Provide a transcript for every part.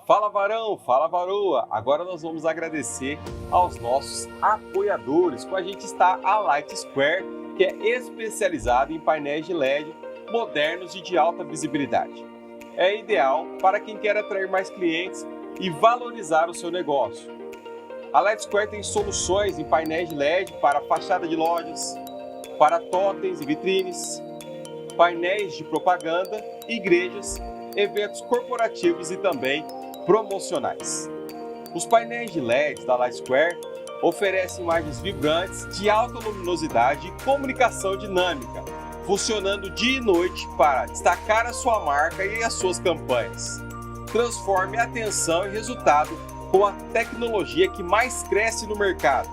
Fala varão, fala varoa! Agora nós vamos agradecer aos nossos apoiadores. Com a gente está a Light Square, que é especializada em painéis de LED modernos e de alta visibilidade. É ideal para quem quer atrair mais clientes e valorizar o seu negócio. A Light Square tem soluções em painéis de LED para fachada de lojas, para totens e vitrines, painéis de propaganda, igrejas, eventos corporativos e também promocionais. Os painéis de LED da Light Square oferecem imagens vibrantes de alta luminosidade e comunicação dinâmica, funcionando dia e noite para destacar a sua marca e as suas campanhas. Transforme a atenção e resultado com a tecnologia que mais cresce no mercado.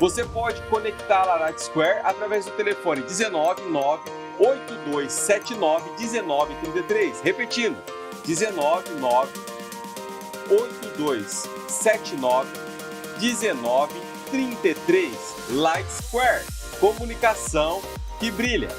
Você pode conectar a Light Square através do telefone 19982791933, repetindo, 19982791933. Light Square, comunicação que brilha.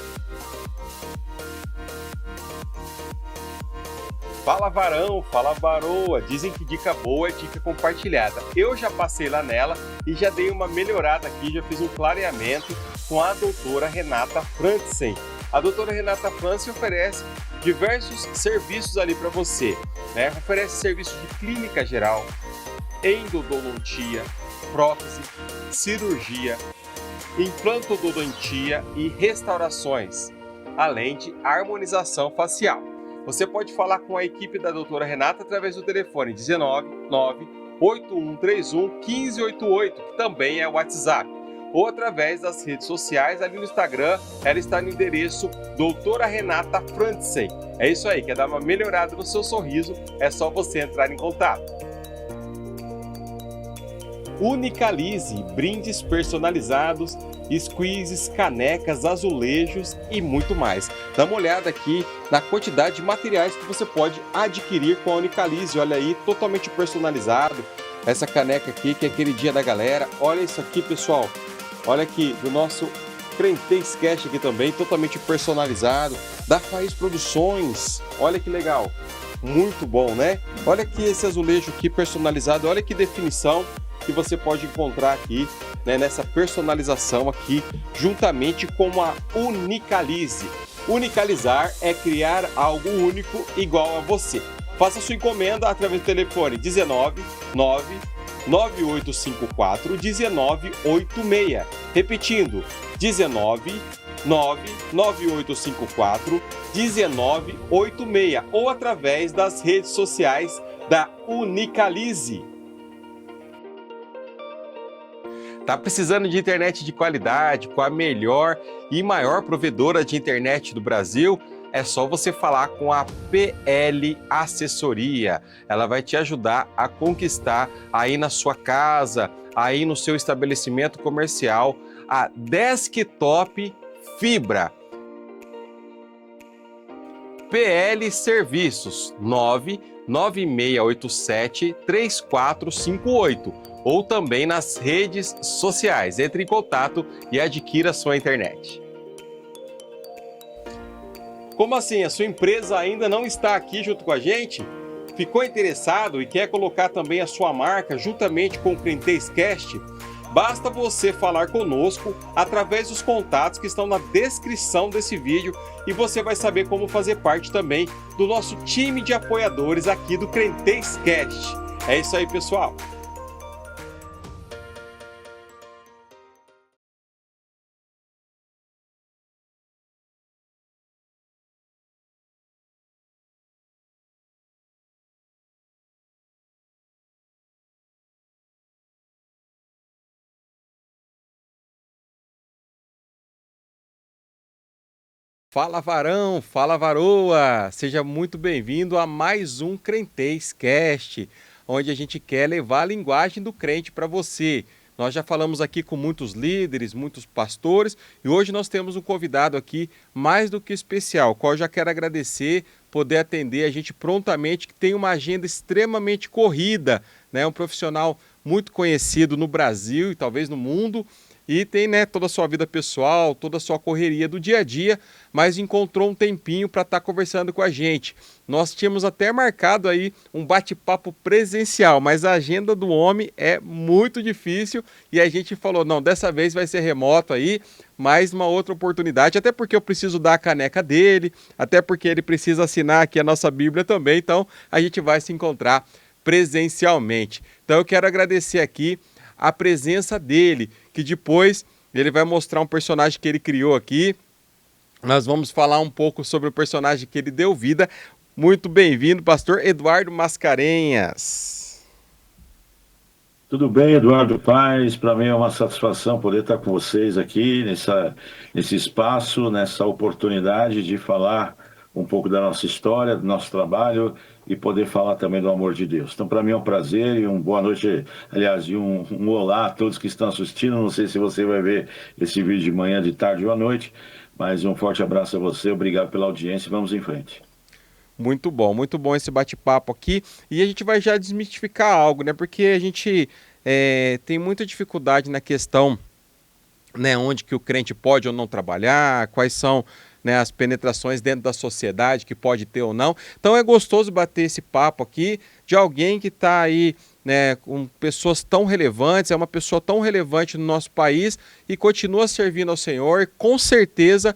Fala varão, fala varoa, dizem que dica boa é dica compartilhada. Eu já passei lá nela e já dei uma melhorada aqui, já fiz um clareamento com a doutora Renata Frantzen. A doutora Renata Frantzen oferece diversos serviços ali para você, né? Oferece serviços de clínica geral, endodontia, prótese, cirurgia, implantodontia e restaurações, além de harmonização facial. Você pode falar com a equipe da doutora Renata através do telefone 19981311588, que também é o WhatsApp, ou através das redes sociais. Ali no Instagram, ela está no endereço doutora Renata Frantzen. É isso aí, quer dar uma melhorada no seu sorriso, é só você entrar em contato. Unicalize, brindes personalizados, squeezes, canecas, azulejos e muito mais. Dá uma olhada aqui na quantidade de materiais que você pode adquirir com a Unicalize. Olha aí, totalmente personalizado. Essa caneca aqui, que é aquele dia da galera. Olha isso aqui, pessoal. Olha aqui, do nosso Crentez Cast aqui também, totalmente personalizado. Da Faiz Produções. Olha que legal. Muito bom, né? Olha aqui esse azulejo aqui personalizado. Olha que definição que você pode encontrar aqui, né, nessa personalização aqui, juntamente com a Unicalize. Unicalizar é criar algo único igual a você. Faça sua encomenda através do telefone 19998541986. Repetindo, 19998541986 ou através das redes sociais da Unicalize. Tá precisando de internet de qualidade, com a melhor e maior provedora de internet do Brasil? É só você falar com a PL Assessoria. Ela vai te ajudar a conquistar aí na sua casa, aí no seu estabelecimento comercial, a desktop fibra. PL Serviços 99687-3458 ou também nas redes sociais. Entre em contato e adquira sua internet. Como assim? A sua empresa ainda não está aqui junto com a gente? Ficou interessado e quer colocar também a sua marca juntamente com o Crentez Cast? Basta você falar conosco através dos contatos que estão na descrição desse vídeo e você vai saber como fazer parte também do nosso time de apoiadores aqui do Crentez Cast. É isso aí, pessoal! Fala varão, fala varoa! Seja muito bem-vindo a mais um Crentez Cast, onde a gente quer levar a linguagem do crente para você. Nós já falamos aqui com muitos líderes, muitos pastores, e hoje nós temos um convidado aqui mais do que especial, qual eu já quero agradecer, poder atender a gente prontamente, que tem uma agenda extremamente corrida, né? Um profissional muito conhecido no Brasil e talvez no mundo, e tem, né, toda a sua vida pessoal, toda a sua correria do dia a dia, mas encontrou um tempinho para estar conversando com a gente. Nós tínhamos até marcado aí um bate-papo presencial, mas a agenda do homem é muito difícil e a gente falou, não, dessa vez vai ser remoto aí, mais uma outra oportunidade, até porque eu preciso dar a caneca dele, até porque ele precisa assinar aqui a nossa Bíblia também, então a gente vai se encontrar presencialmente. Então eu quero agradecer aqui a presença dele, que depois ele vai mostrar um personagem que ele criou aqui. Nós vamos falar um pouco sobre o personagem que ele deu vida. Muito bem-vindo, pastor Eduardo Mascarenhas. Tudo bem, Eduardo Paes? Para mim é uma satisfação poder estar com vocês aqui nesse espaço, nessa oportunidade de falar um pouco da nossa história, do nosso trabalho e poder falar também do amor de Deus. Então, para mim é um prazer e uma boa noite, aliás, e um olá a todos que estão assistindo. Não sei se você vai ver esse vídeo de manhã, de tarde ou à noite, mas um forte abraço a você, obrigado pela audiência e vamos em frente. Muito bom esse bate-papo aqui. E a gente vai já desmistificar algo, né? Porque a gente tem muita dificuldade na questão, né, onde que o crente pode ou não trabalhar, quais são, né, as penetrações dentro da sociedade que pode ter ou não. Então é gostoso bater esse papo aqui de alguém que está aí, né, com pessoas tão relevantes, é uma pessoa tão relevante no nosso país e continua servindo ao Senhor, com certeza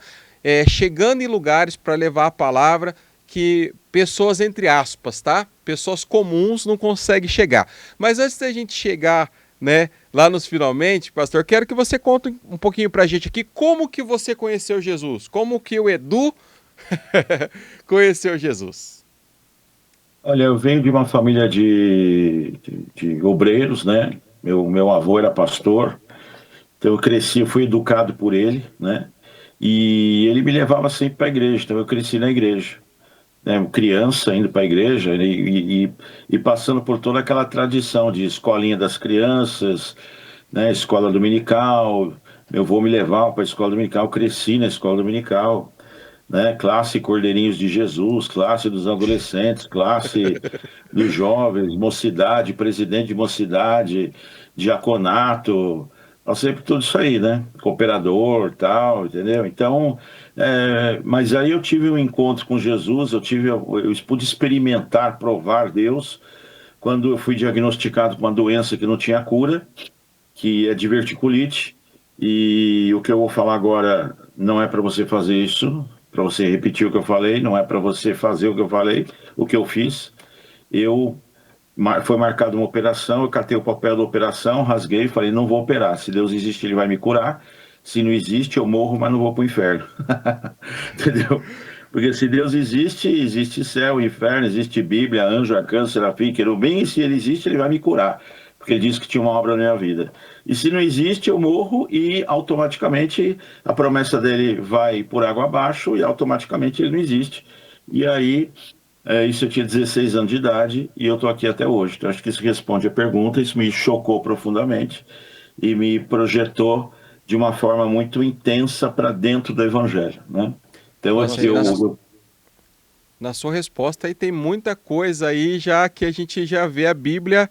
chegando em lugares para levar a palavra que pessoas, entre aspas, tá? Pessoas comuns não conseguem chegar. Mas antes da gente chegar, né, lá nos finalmente, pastor, quero que você conte um pouquinho pra gente aqui como que você conheceu Jesus, como que o Edu conheceu Jesus. Olha, eu venho de uma família de obreiros, né? Meu avô era pastor, então eu cresci, eu fui educado por ele, né? E ele me levava sempre para a igreja, então eu cresci na igreja, né? Criança indo para a igreja e passando por toda aquela tradição de escolinha das crianças, né? Escola dominical. Meu avô me levava para a escola dominical, cresci na escola dominical, né? Classe Cordeirinhos de Jesus, classe dos adolescentes, classe dos jovens, mocidade, presidente de mocidade, diaconato, nós sempre tudo isso aí, né? Cooperador, tal, entendeu? Então, mas aí eu tive um encontro com Jesus, eu pude experimentar, provar Deus, quando eu fui diagnosticado com uma doença que não tinha cura, que é diverticulite, e o que eu vou falar agora não é para você fazer isso, para você repetir o que eu falei, não é para você fazer o que eu falei, o que eu fiz. Foi marcada uma operação, eu catei o papel da operação, rasguei e falei, não vou operar, se Deus existe ele vai me curar, se não existe eu morro, mas não vou para o inferno. Entendeu? Porque se Deus existe, existe céu, inferno, existe Bíblia, anjo, arcanjo, serafim, querubim, e se ele existe ele vai me curar, porque ele disse que tinha uma obra na minha vida. E se não existe eu morro e automaticamente a promessa dele vai por água abaixo e automaticamente ele não existe. E aí... isso eu tinha 16 anos de idade e eu estou aqui até hoje. Então, acho que isso responde a pergunta. Isso me chocou profundamente e me projetou de uma forma muito intensa para dentro do Evangelho, né? Então, Nossa, na sua resposta aí tem muita coisa aí já que a gente já vê a Bíblia,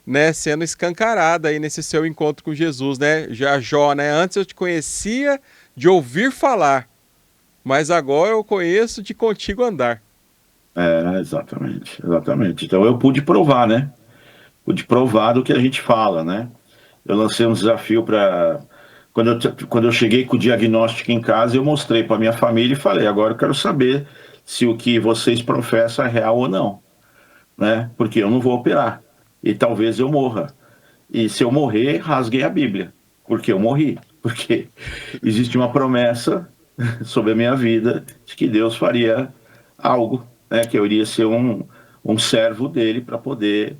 né, sendo escancarada aí nesse seu encontro com Jesus, né? Já Jó, né? Antes eu te conhecia de ouvir falar, mas agora eu conheço de contigo andar. Exatamente, exatamente. Então, eu pude provar, né? Pude provar do que a gente fala, né? Eu lancei um desafio para... Quando eu cheguei com o diagnóstico em casa, eu mostrei para minha família e falei, agora eu quero saber se o que vocês professam é real ou não, né? Porque eu não vou operar e talvez eu morra. E se eu morrer, rasguei a Bíblia, porque eu morri. Porque existe uma promessa sobre a minha vida de que Deus faria algo, né? Que eu iria ser um servo dele para poder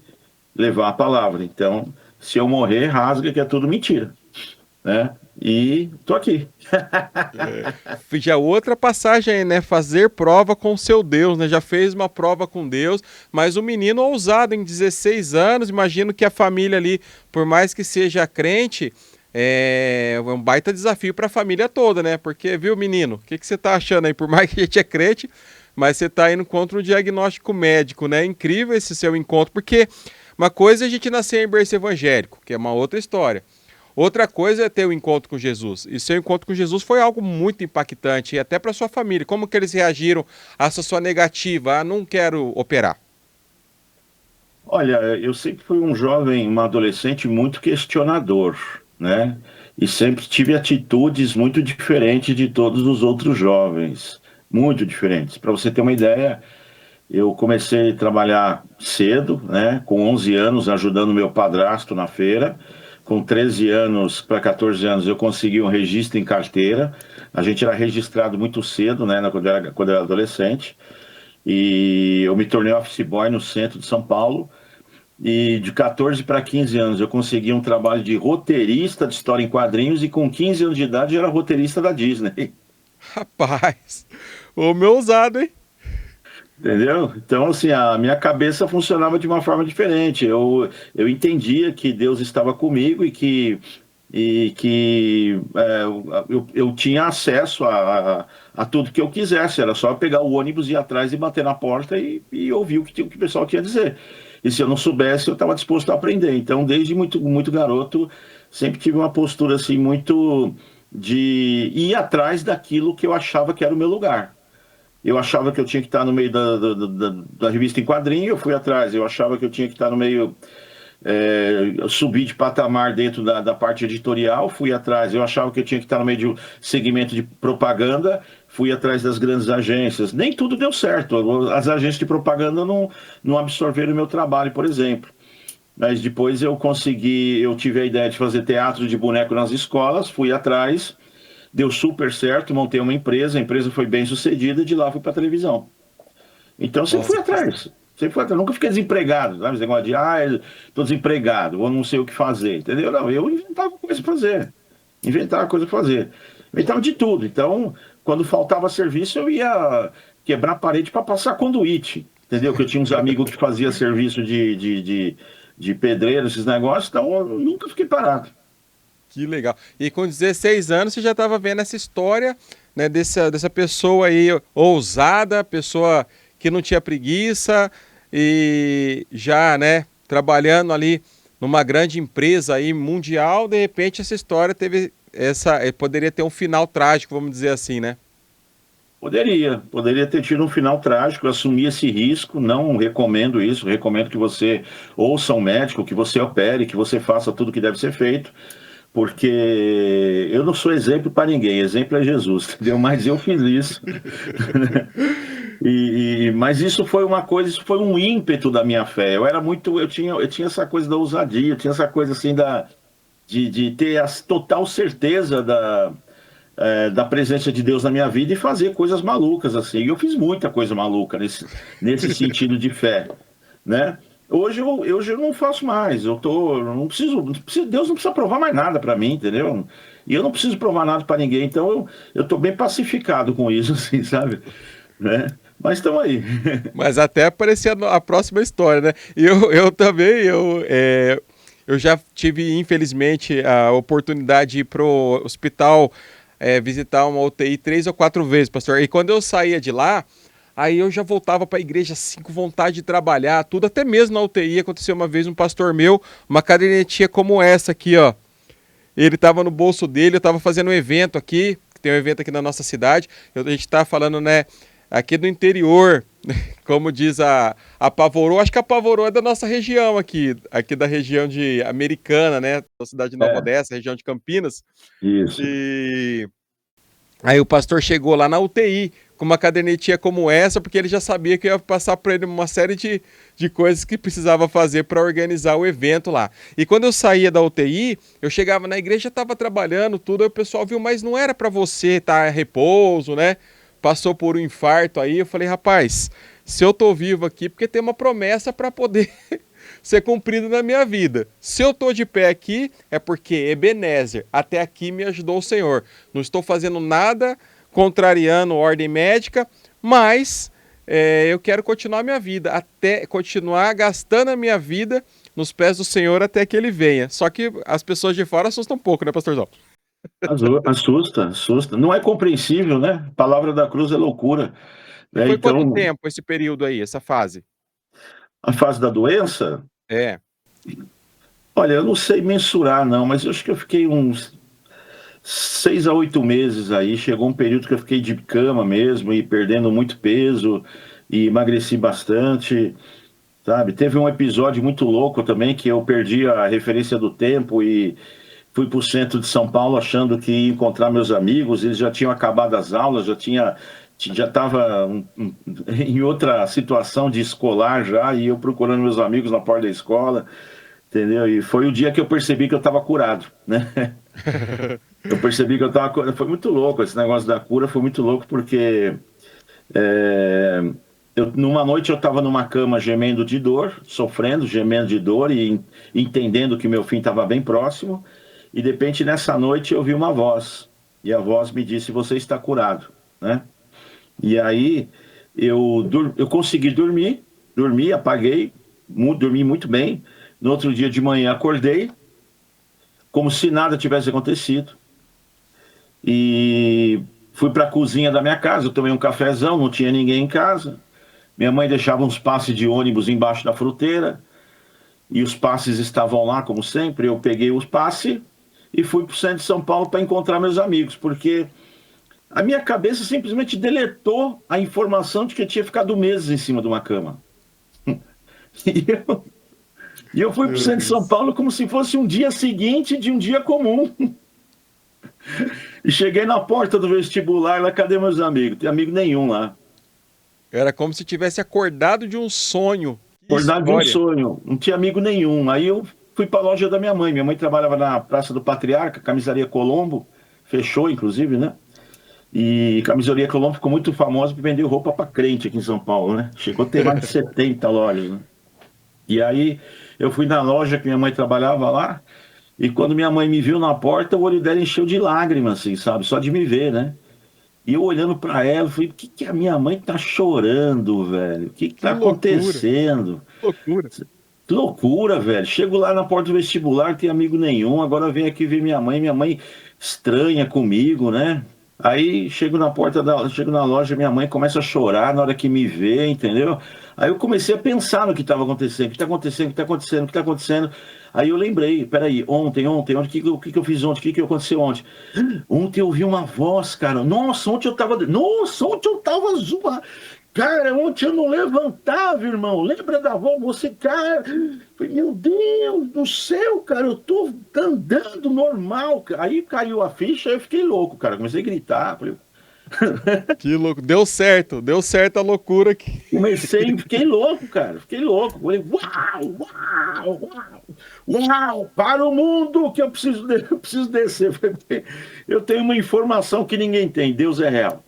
levar a palavra. Então, se eu morrer, rasga que é tudo mentira, né? E tô aqui. Já outra passagem aí, né? Fazer prova com seu Deus, né? Já fez uma prova com Deus, mas o menino ousado em 16 anos, imagino que a família ali, por mais que seja crente, é um baita desafio para a família toda, né? Porque, viu, menino, o que você tá achando aí? Por mais que a gente é crente, mas você tá indo contra um diagnóstico médico, né? É incrível esse seu encontro, porque uma coisa é a gente nascer em berço evangélico, que é uma outra história. Outra coisa é ter o encontro com Jesus. E seu encontro com Jesus foi algo muito impactante, e até para sua família. Como que eles reagiram a essa sua negativa? Ah, não quero operar. Olha, eu sempre fui um jovem, um adolescente muito questionador, né? E sempre tive atitudes muito diferentes de todos os outros jovens, muito diferentes. Para você ter uma ideia, eu comecei a trabalhar cedo, né? Com 11 anos, ajudando meu padrasto na feira. Com 13 anos para 14 anos, eu consegui um registro em carteira. A gente era registrado muito cedo, né? Quando eu era adolescente. E eu me tornei office boy no centro de São Paulo. E de 14 para 15 anos eu consegui um trabalho de roteirista de história em quadrinhos e com 15 anos de idade eu era roteirista da Disney. Rapaz, o meu ousado, hein? Entendeu? Então, assim, a minha cabeça funcionava de uma forma diferente. Eu entendia que Deus estava comigo e que eu tinha acesso a tudo que eu quisesse. Era só pegar o ônibus, ir atrás e bater na porta e ouvir o que o pessoal tinha a dizer. E se eu não soubesse, eu estava disposto a aprender. Então, desde muito, muito garoto, sempre tive uma postura assim, muito de ir atrás daquilo que eu achava que era o meu lugar. Eu achava que eu tinha que estar no meio da revista em quadrinho, eu fui atrás. Eu achava que eu tinha que estar no meio, subir de patamar dentro da parte editorial, fui atrás. Eu achava que eu tinha que estar no meio de um segmento de propaganda, fui atrás das grandes agências. Nem tudo deu certo. As agências de propaganda não absorveram o meu trabalho, por exemplo. Mas depois eu tive a ideia de fazer teatro de boneco nas escolas, fui atrás, deu super certo, montei uma empresa, a empresa foi bem sucedida, de lá fui para televisão. Então sempre fui Nossa, atrás. Sempre fui atrás. Nunca fiquei desempregado, sabe? Esse negócio de, estou desempregado, ou não sei o que fazer, entendeu? Não, eu inventava coisa para fazer. Inventava coisa para fazer. Inventava de tudo. Então, quando faltava serviço, eu ia quebrar a parede para passar conduíte, entendeu? Que eu tinha uns amigos que faziam serviço de pedreiro, esses negócios, então eu nunca fiquei parado. que legal. E com 16 anos você já estava vendo essa história, né, dessa pessoa aí ousada, pessoa que não tinha preguiça e já, né, trabalhando ali numa grande empresa aí mundial, de repente essa história teve poderia ter um final trágico, vamos dizer assim, né? Poderia ter tido um final trágico, eu assumi esse risco, não recomendo isso, recomendo que você ouça um médico, que você opere, que você faça tudo o que deve ser feito, porque eu não sou exemplo para ninguém, exemplo é Jesus, entendeu? Mas eu fiz isso. Mas isso foi uma coisa, isso foi um ímpeto da minha fé. Eu tinha essa coisa da ousadia, eu tinha essa coisa assim de ter a total certeza da presença de Deus na minha vida e fazer coisas malucas assim. E eu fiz muita coisa maluca nesse sentido de fé, né? Hoje eu não faço mais. Deus não precisa provar mais nada para mim, entendeu? E eu não preciso provar nada para ninguém. Então eu tô bem pacificado com isso, assim, sabe? Né? Mas estamos aí. Mas até aparecer a próxima história, né? E eu também, eu já tive, infelizmente, a oportunidade de ir pro hospital visitar uma UTI 3 ou 4 vezes, pastor. E quando eu saía de lá, aí eu já voltava para a igreja assim, com vontade de trabalhar, tudo. Até mesmo na UTI aconteceu uma vez um pastor meu, uma cadernetinha como essa aqui, ó. Ele estava no bolso dele, eu estava fazendo um evento aqui, tem um evento aqui na nossa cidade. A gente está falando, né, aqui do interior, como diz a Pavorô. Acho que a Pavorô é da nossa região aqui da região de Americana, né, da cidade de Nova É, Odessa, região de Campinas. isso. E aí o pastor chegou lá na UTI com uma cadernetinha como essa, porque ele já sabia que ia passar para ele uma série de coisas que precisava fazer para organizar o evento lá. E quando eu saía da UTI, eu chegava na igreja, estava trabalhando, tudo, aí o pessoal viu, mas não era para você estar em repouso, né? Passou por um infarto aí, eu falei, rapaz, se eu tô vivo aqui, porque tem uma promessa para poder ser cumprido na minha vida. Se eu estou de pé aqui, é porque Ebenezer, até aqui me ajudou o Senhor. Não estou fazendo nada contrariando a ordem médica, mas eu quero continuar a minha vida, até continuar gastando a minha vida nos pés do Senhor até que Ele venha. Só que as pessoas de fora assustam um pouco, né, pastorzão? Assusta, assusta. Não é compreensível, né? A palavra da cruz é loucura, E né? foi quanto Então, tempo esse período aí, essa fase? a fase da doença, É. Olha, eu não sei mensurar não, mas eu acho que eu fiquei uns 6 a 8 meses aí. Chegou um período que eu fiquei de cama mesmo e perdendo muito peso e emagreci bastante, sabe? Teve um episódio muito louco também que eu perdi a referência do tempo e fui para o centro de São Paulo achando que ia encontrar meus amigos. Eles já tinham acabado as aulas, já estava em outra situação de escolar já, e eu procurando meus amigos na porta da escola, entendeu? E foi o dia que eu percebi que eu estava curado, né? Eu percebi que eu estava curado. Foi muito louco esse negócio da cura, foi muito louco porque é, numa noite eu estava numa cama gemendo de dor, sofrendo, gemendo de dor e entendendo que meu fim estava bem próximo. E de repente nessa noite eu vi uma voz e a voz me disse: "Você está curado", né? E aí eu consegui dormir, dormi, apaguei, dormi muito bem. No outro dia de manhã acordei como se nada tivesse acontecido e fui para a cozinha da minha casa. Eu tomei um cafezão, não tinha ninguém em casa. Minha mãe deixava uns passes de ônibus embaixo da fruteira e os passes estavam lá, como sempre. Eu peguei os passes e fui para o centro de São Paulo para encontrar meus amigos, porque a minha cabeça simplesmente deletou a informação de que eu tinha ficado meses em cima de uma cama. E eu, e eu fui para o Meu centro de São Deus. Paulo como se fosse um dia seguinte de um dia comum. E cheguei na porta do vestibular, lá, cadê meus amigos? Tem amigo nenhum lá. Era como se tivesse acordado de um sonho. Que Acordado de um história. sonho, não tinha amigo nenhum. Aí eu fui para a loja da minha mãe. Minha mãe trabalhava na Praça do Patriarca, Camisaria Colombo, fechou inclusive, né? E Camisaria Colombo ficou muito famosa por vender roupa para crente aqui em São Paulo, né? Chegou a ter mais de 70 lojas, né? E aí eu fui na loja que minha mãe trabalhava lá, e quando minha mãe me viu na porta, o olho dela encheu de lágrimas, assim, sabe? Só de me ver, né? E eu olhando para ela, falei: "Por que que a minha mãe tá chorando, velho? O que que Que tá loucura. acontecendo?" Loucura. Que loucura, velho. Chego lá na porta do vestibular, não tem amigo nenhum. Agora vem aqui ver minha mãe estranha comigo, né? Aí chego na loja, minha mãe começa a chorar na hora que me vê, entendeu? Aí eu comecei a pensar no que estava acontecendo, o que está acontecendo, o que está acontecendo, o que está acontecendo. Aí eu lembrei, peraí, ontem, o que que eu fiz ontem, o que que aconteceu ontem? Ontem eu ouvi uma voz, cara. Nossa, ontem eu tava zoando. Cara, ontem eu não levantava, irmão. Lembra da avó? Você, cara. Falei: "Meu Deus do céu, cara, eu tô andando normal, cara." Aí caiu a ficha, eu fiquei louco, cara. Comecei a gritar. Que louco. Deu certo a loucura que. Fiquei louco, cara. Fiquei louco. Falei: "Uau, uau, uau, uau, para o mundo que eu preciso descer." Eu tenho uma informação que ninguém tem: Deus é real.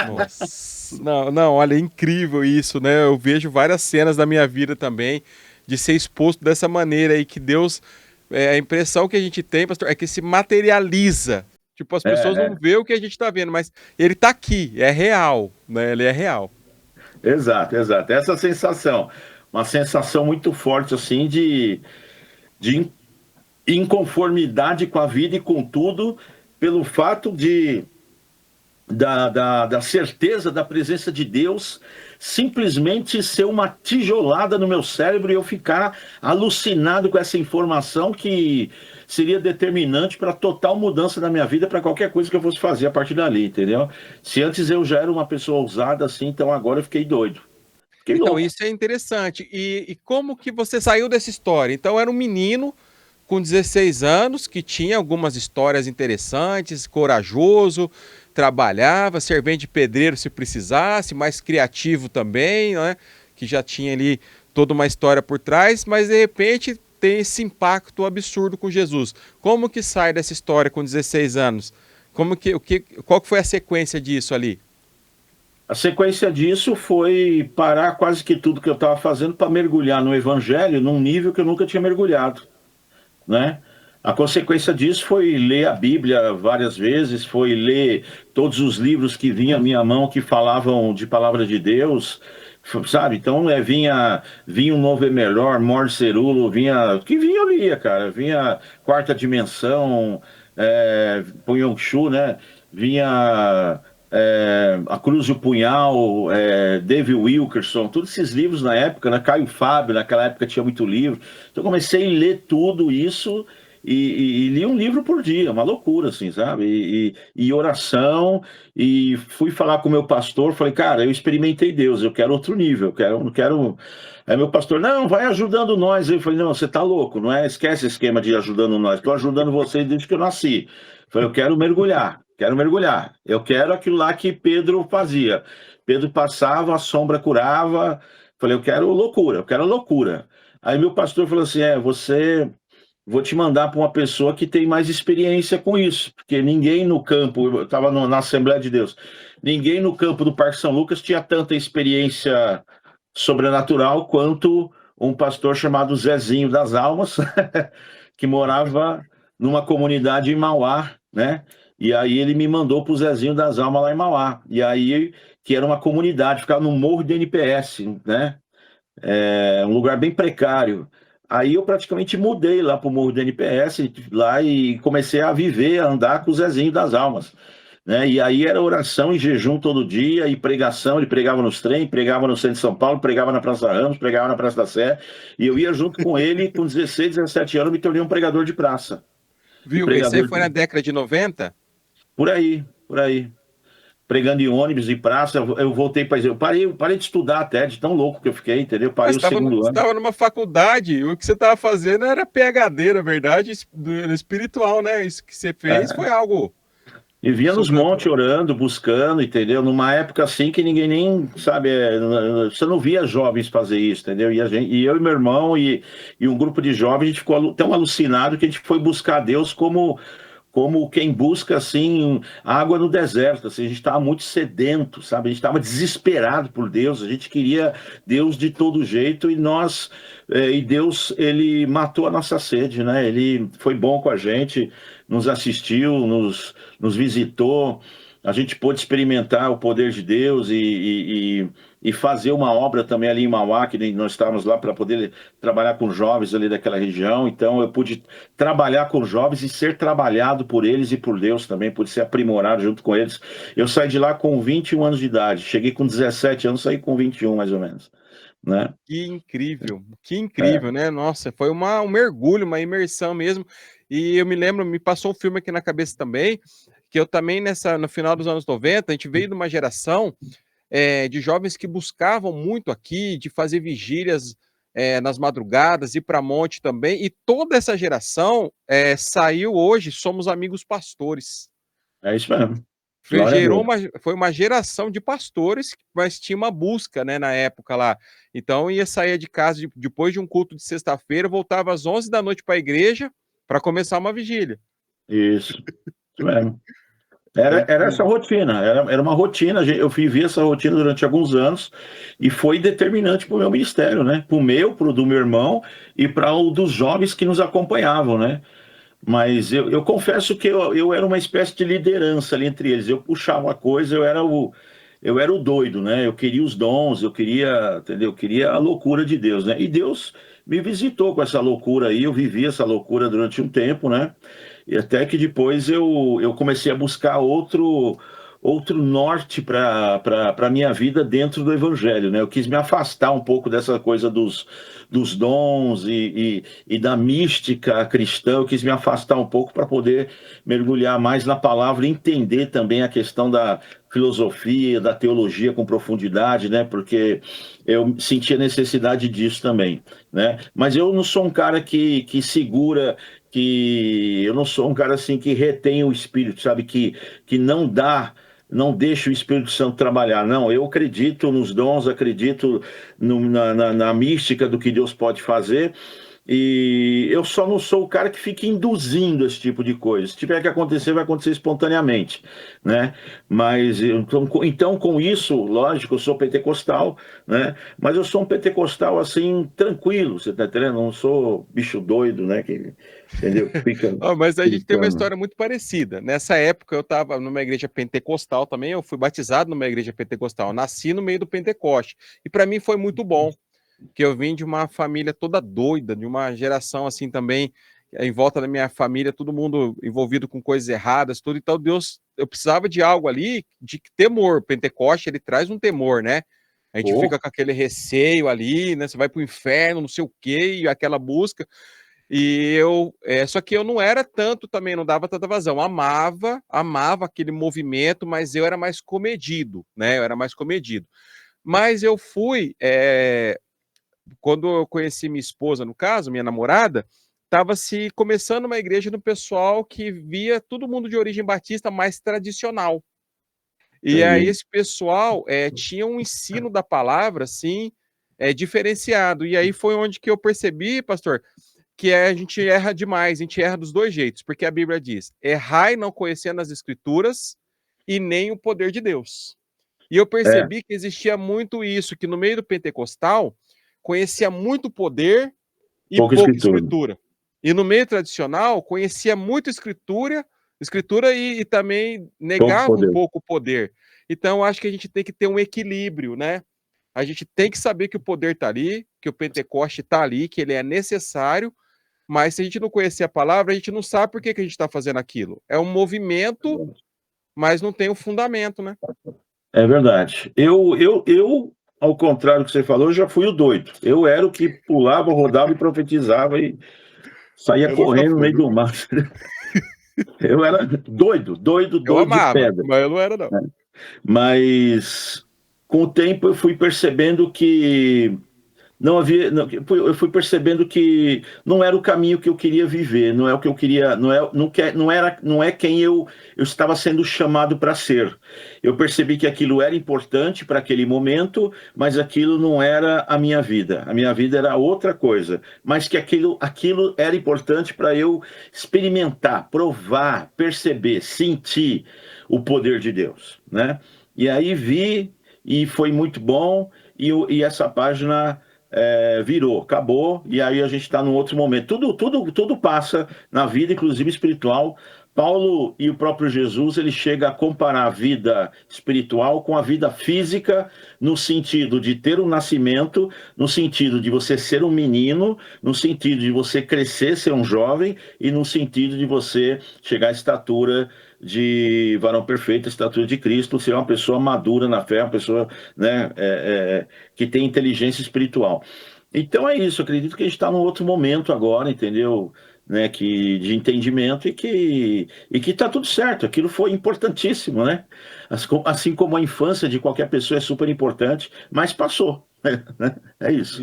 Nossa. Não, não, olha, é incrível isso, né? Eu vejo várias cenas da minha vida também de ser exposto dessa maneira aí que Deus, a impressão que a gente tem, pastor, é que se materializa. Tipo, as É, pessoas não é. vê o que a gente tá vendo, mas ele tá aqui, é real, né? Ele é real. Exato, exato. Essa sensação, uma sensação muito forte assim de inconformidade com a vida e com tudo, pelo fato da certeza da presença de Deus simplesmente ser uma tijolada no meu cérebro e eu ficar alucinado com essa informação que seria determinante para a total mudança da minha vida, para qualquer coisa que eu fosse fazer a partir dali, entendeu? Se antes eu já era uma pessoa ousada assim, então agora eu fiquei doido. Fiquei Então, louco. isso é interessante. E como que você saiu dessa história? Então, era um menino com 16 anos que tinha algumas histórias interessantes, corajoso, trabalhava, servente de pedreiro se precisasse, mais criativo também, né? Que já tinha ali toda uma história por trás, mas de repente tem esse impacto absurdo com Jesus. Como que sai dessa história com 16 anos? Qual que foi a sequência disso ali? A sequência disso foi parar quase que tudo que eu estava fazendo para mergulhar no Evangelho num nível que eu nunca tinha mergulhado, né? A consequência disso foi ler a Bíblia várias vezes, foi ler todos os livros que vinham à minha mão que falavam de palavra de Deus, sabe? Então vinha um Novo é Melhor, Mor Cerulo, vinha, que vinha eu lia, cara, vinha Quarta Dimensão, Punhong Chu, né? Vinha A Cruz e o Punhal, David Wilkerson, todos esses livros na época, né? Caio Fábio, naquela época tinha muito livro. Então eu comecei a ler tudo isso e li um livro por dia, uma loucura, assim, sabe? E oração, e fui falar com o meu pastor, falei, cara, eu experimentei Deus, eu quero outro nível, não quero. Aí meu pastor, não, vai ajudando nós. Eu falei, não, você tá louco, não é? Esquece esse esquema de ajudando nós, estou ajudando vocês desde que eu nasci. Eu falei, eu quero mergulhar. Quero mergulhar. Eu quero aquilo lá que Pedro fazia. Pedro passava, a sombra curava. Falei, eu quero loucura, eu quero loucura. Aí meu pastor falou assim: vou te mandar para uma pessoa que tem mais experiência com isso, porque ninguém no campo, eu estava na Assembleia de Deus, ninguém no campo do Parque São Lucas tinha tanta experiência sobrenatural quanto um pastor chamado Zezinho das Almas, que morava numa comunidade em Mauá, né? E aí ele me mandou para o Zezinho das Almas lá em Mauá. E aí, que era uma comunidade, ficava no Morro do NPS, né? Um lugar bem precário. Aí eu praticamente mudei lá para o Morro do NPS, lá e comecei a viver, a andar com o Zezinho das Almas. Né? E aí era oração e jejum todo dia, e pregação, ele pregava nos trens, pregava no centro de São Paulo, pregava na Praça Ramos, pregava na Praça da Sé, e eu ia junto com ele, com 16, 17 anos, me tornei um pregador de praça. Viu? Esse aí foi na década de 90? Por aí, por aí. Pregando em ônibus e praça, eu voltei para eu parei de estudar até, de tão louco que eu fiquei, entendeu? Parei o segundo ano. Você estava numa faculdade, o que você estava fazendo era PhD, na verdade, espiritual, né? Isso que você fez foi algo... E via nos montes orando, buscando, entendeu? Numa época assim que ninguém nem, sabe, você não via jovens fazer isso, entendeu? E eu e meu irmão e um grupo de jovens, a gente ficou tão alucinado que a gente foi buscar Deus como quem busca, assim, água no deserto, assim, a gente estava muito sedento, sabe, a gente estava desesperado por Deus, a gente queria Deus de todo jeito, e Deus, ele matou a nossa sede, né, ele foi bom com a gente, nos assistiu, nos visitou, a gente pôde experimentar o poder de Deus e fazer uma obra também ali em Mauá, que nós estávamos lá para poder trabalhar com jovens ali daquela região, então eu pude trabalhar com jovens e ser trabalhado por eles e por Deus também, pude ser aprimorado junto com eles. Eu saí de lá com 21 anos de idade, cheguei com 17 anos, saí com 21 mais ou menos. Né? Que incrível, né? Nossa, foi um mergulho, uma imersão mesmo. E eu me lembro, me passou um filme aqui na cabeça também, que eu também no final dos anos 90, a gente veio de uma geração de jovens que buscavam muito aqui, de fazer vigílias nas madrugadas, ir para monte também, e toda essa geração saiu hoje, somos amigos pastores. É isso mesmo. Foi uma geração de pastores, mas tinha uma busca, né, na época lá. Então ia sair de casa depois de um culto de sexta-feira, voltava às 11 da noite para a igreja para começar uma vigília. Isso mesmo. Era essa rotina, era uma rotina, eu vivi essa rotina durante alguns anos e foi determinante para o meu ministério, né? Para o meu, para o do meu irmão e para o dos jovens que nos acompanhavam, né? Mas eu confesso que eu era uma espécie de liderança ali entre eles. Eu puxava a coisa, eu era o doido, né? Eu queria os dons, eu queria, entendeu? Eu queria a loucura de Deus, né? E Deus me visitou com essa loucura aí, eu vivi essa loucura durante um tempo, né? E até que depois eu comecei a buscar outro norte para a minha vida dentro do Evangelho, né? Eu quis me afastar um pouco dessa coisa dos dons e da mística cristã, eu quis me afastar um pouco para poder mergulhar mais na palavra e entender também a questão da filosofia, da teologia com profundidade, né? Porque eu sentia necessidade disso também, né? Mas eu não sou um cara que segura, que eu não sou um cara assim que retém o espírito, sabe? Que não deixa o Espírito Santo trabalhar. Não, eu acredito nos dons, acredito na mística do que Deus pode fazer, e eu só não sou o cara que fica induzindo esse tipo de coisa. Se tiver que acontecer, vai acontecer espontaneamente, né? Mas então com isso, lógico, eu sou pentecostal, né? Mas eu sou um pentecostal assim tranquilo, você tá entendendo? Não sou bicho doido, né? Entendeu? Mas a gente tem uma história muito parecida. Nessa época eu estava numa igreja pentecostal também, eu fui batizado numa igreja pentecostal, nasci no meio do Pentecoste. E para mim foi muito bom, que eu vim de uma família toda doida, de uma geração assim também, em volta da minha família, todo mundo envolvido com coisas erradas, tudo. Então Deus eu precisava de algo ali de temor. Pentecoste, ele traz um temor, né? A gente fica com aquele receio ali, né? Você vai pro inferno, não sei o quê, e aquela busca. Só que eu não era tanto também, não dava tanta vazão. Amava aquele movimento, mas eu era mais comedido, né? Eu era mais comedido. Mas eu fui, quando eu conheci minha esposa, no caso, minha namorada, estava se começando uma igreja no pessoal que via todo mundo de origem batista mais tradicional. E aí esse pessoal tinha um ensino da palavra, assim, diferenciado. E aí foi onde que eu percebi, pastor, que a gente erra demais, a gente erra dos dois jeitos, porque a Bíblia diz: errai não conhecendo as escrituras e nem o poder de Deus. E eu percebi que existia muito isso, que no meio do pentecostal conhecia muito poder e pouca escritura. E no meio tradicional conhecia muito escritura e também negava um pouco o poder. Então, acho que a gente tem que ter um equilíbrio, né? A gente tem que saber que o poder está ali, que o Pentecoste está ali, que ele é necessário, mas se a gente não conhecer a palavra, a gente não sabe por que a gente está fazendo aquilo. É um movimento, mas não tem um fundamento, né? É verdade. Ao contrário do que você falou, já fui o doido. Eu era o que pulava, rodava e profetizava e saía correndo no meio do mar. Eu era doido de pedra. Mas eu não era, não. Mas com o tempo eu fui percebendo que eu fui percebendo que não era o caminho que eu queria viver, não é o que eu queria, não é quem eu estava sendo chamado para ser. Eu percebi que aquilo era importante para aquele momento, mas aquilo não era a minha vida. A minha vida era outra coisa, mas que aquilo era importante para eu experimentar, provar, perceber, sentir o poder de Deus, né? E aí vi e foi muito bom e essa página virou, acabou, e aí a gente está num outro momento. Tudo passa na vida, inclusive espiritual. Paulo e o próprio Jesus, ele chega a comparar a vida espiritual com a vida física, no sentido de ter um nascimento, no sentido de você ser um menino, no sentido de você crescer, ser um jovem, e no sentido de você chegar à estatura de varão perfeito, a estatura de Cristo, ser uma pessoa madura na fé, uma pessoa, né, que tem inteligência espiritual. Então é isso, acredito que a gente está num outro momento agora, entendeu? Né, de entendimento e que está tudo certo, aquilo foi importantíssimo, né? Assim como a infância de qualquer pessoa é super importante, mas passou, né? É isso.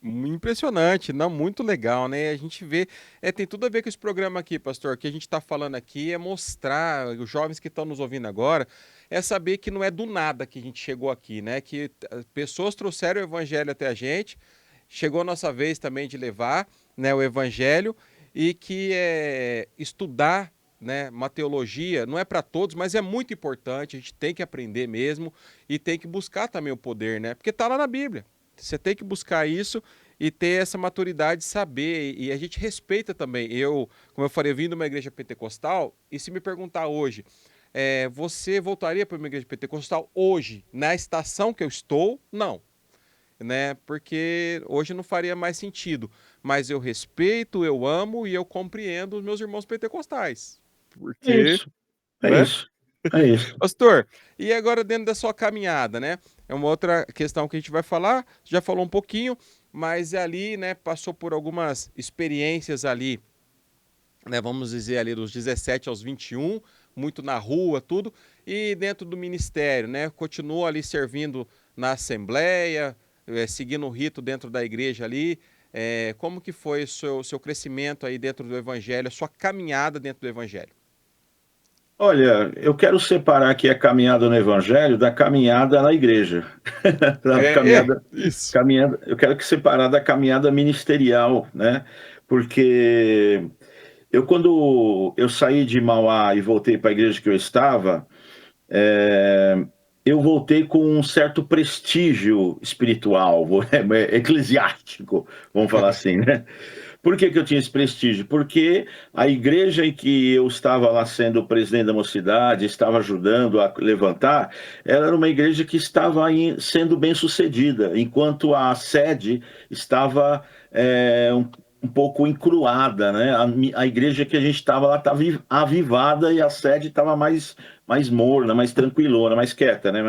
Impressionante, não, muito legal, né? A gente vê, tem tudo a ver com esse programa aqui, pastor. O que a gente está falando aqui é mostrar, os jovens que estão nos ouvindo agora, é saber que não é do nada que a gente chegou aqui, né? Que pessoas trouxeram o evangelho até a gente, chegou a nossa vez também de levar, né, o evangelho, e que estudar, né, uma teologia não é para todos, mas é muito importante, a gente tem que aprender mesmo e tem que buscar também o poder, né? Porque está lá na Bíblia. Você tem que buscar isso e ter essa maturidade de saber. E a gente respeita também. Como eu falei, eu vim de uma igreja pentecostal, e se me perguntar hoje, você voltaria para uma igreja pentecostal hoje, na estação que eu estou? Não. Né? Porque hoje não faria mais sentido. Mas eu respeito, eu amo e eu compreendo os meus irmãos pentecostais. Porque, é isso. É isso. Pastor, e agora dentro da sua caminhada, né? É uma outra questão que a gente vai falar, já falou um pouquinho, mas ali, né, passou por algumas experiências ali, né, vamos dizer ali dos 17 aos 21, muito na rua, tudo, e dentro do ministério, né, continuou ali servindo na assembleia, seguindo o rito dentro da igreja ali. Como que foi o seu crescimento aí dentro do evangelho, a sua caminhada dentro do evangelho? Olha, eu quero separar aqui a caminhada no Evangelho da caminhada na igreja. Caminhada, eu quero separar da caminhada ministerial, né? Porque quando eu saí de Mauá e voltei para a igreja que eu estava, eu voltei com um certo prestígio espiritual, eclesiástico, vamos falar assim, né? Por que eu tinha esse prestígio? Porque a igreja em que eu estava lá sendo presidente da mocidade, estava ajudando a levantar, ela era uma igreja que estava sendo bem sucedida, enquanto a sede estava um pouco encruada, né? A igreja que a gente estava lá estava avivada e a sede estava mais mais morna, mais tranquilona, mais quieta, né?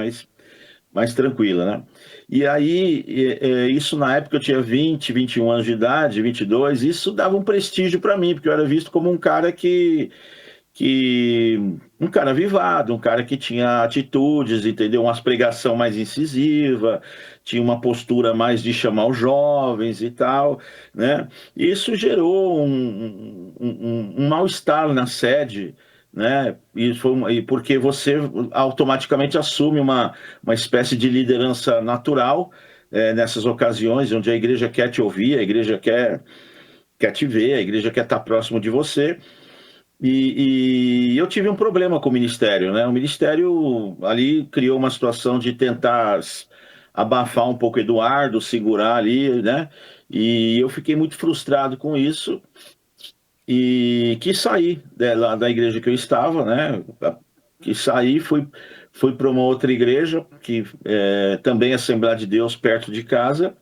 Mais tranquila, né? E aí, isso na época eu tinha 21 anos de idade, 22, isso dava um prestígio para mim, porque eu era visto como um cara que um cara avivado, um cara que tinha atitudes, entendeu? Uma pregação mais incisiva, tinha uma postura mais de chamar os jovens e tal, né? Isso gerou um mal-estar na sede, né? E porque você automaticamente assume uma espécie de liderança natural, nessas ocasiões onde a igreja quer te ouvir, a igreja quer te ver, a igreja quer estar próximo de você. E eu tive um problema com o ministério, né? O ministério ali criou uma situação de tentar abafar um pouco Eduardo, segurar ali, né? E eu fiquei muito frustrado com isso e quis sair lá da igreja que eu estava, né? Quis sair, fui para uma outra igreja, que também é Assembleia de Deus, perto de casa.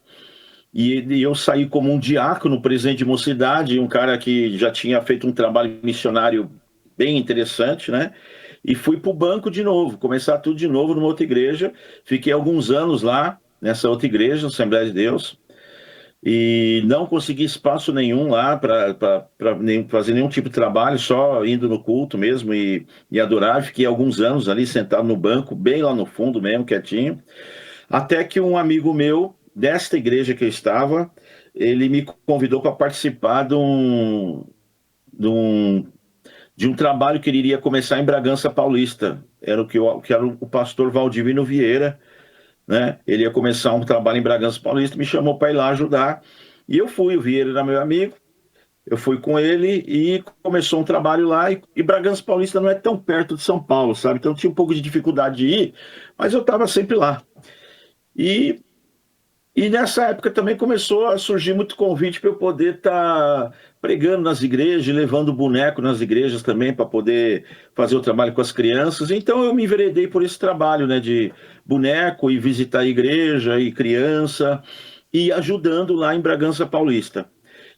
E eu saí como um diácono, presidente de mocidade, um cara que já tinha feito um trabalho missionário bem interessante, né? E fui para o banco de novo, começar tudo de novo numa outra igreja. Fiquei alguns anos lá, nessa outra igreja, Assembleia de Deus, e não consegui espaço nenhum lá para fazer nenhum tipo de trabalho, só indo no culto mesmo e adorar. Fiquei alguns anos ali sentado no banco, bem lá no fundo mesmo, quietinho. Até que um amigo meu, desta igreja que eu estava, ele me convidou para participar de um, de um trabalho que ele iria começar em Bragança Paulista. Era que era o pastor Valdivino Vieira, né? Ele ia começar um trabalho em Bragança Paulista, me chamou para ir lá ajudar. E eu fui, o Vieira era meu amigo, eu fui com ele e começou um trabalho lá. E Bragança Paulista não é tão perto de São Paulo, sabe? Então eu tinha um pouco de dificuldade de ir, mas eu estava sempre lá. E E nessa época também começou a surgir muito convite para eu poder estar pregando nas igrejas, levando boneco nas igrejas também para poder fazer o trabalho com as crianças. Então eu me enveredei por esse trabalho, né, de boneco e visitar a igreja e criança e ajudando lá em Bragança Paulista.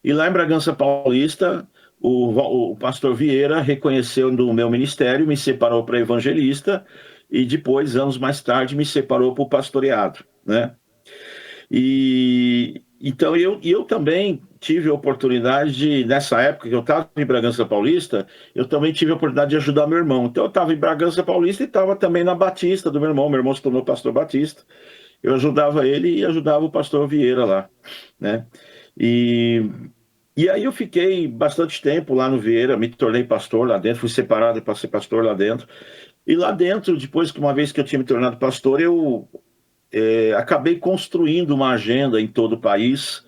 E lá em Bragança Paulista, o pastor Vieira reconheceu no meu ministério, me separou para evangelista e depois, anos mais tarde, me separou para o pastoreado, né? E então eu também tive a oportunidade de, nessa época que eu estava em Bragança Paulista, eu também tive a oportunidade de ajudar meu irmão. Então eu estava em Bragança Paulista e estava também na Batista do meu irmão se tornou pastor Batista. Eu ajudava ele e ajudava o pastor Vieira lá, né? E, e aí eu fiquei bastante tempo lá no Vieira, me tornei pastor lá dentro, fui separado para ser pastor lá dentro. E lá dentro, depois que uma vez que eu tinha me tornado pastor, eu acabei construindo uma agenda em todo o país,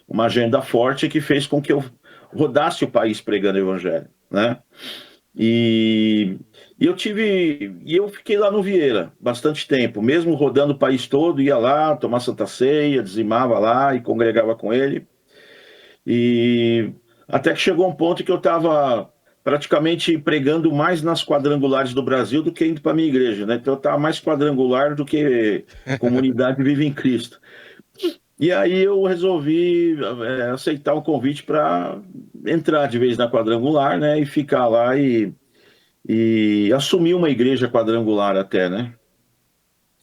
uma agenda forte que fez com que eu rodasse o país pregando o evangelho, né? E, eu fiquei lá no Vieira bastante tempo, mesmo rodando o país todo, ia lá tomar Santa Ceia, dizimava lá e congregava com ele. E até que chegou um ponto que eu estava praticamente pregando mais nas quadrangulares do Brasil do que indo para a minha igreja, né? Então eu estava mais quadrangular do que comunidade Vive em Cristo. E aí eu resolvi aceitar o convite para entrar de vez na quadrangular, né? E ficar lá e assumir uma igreja quadrangular até, né?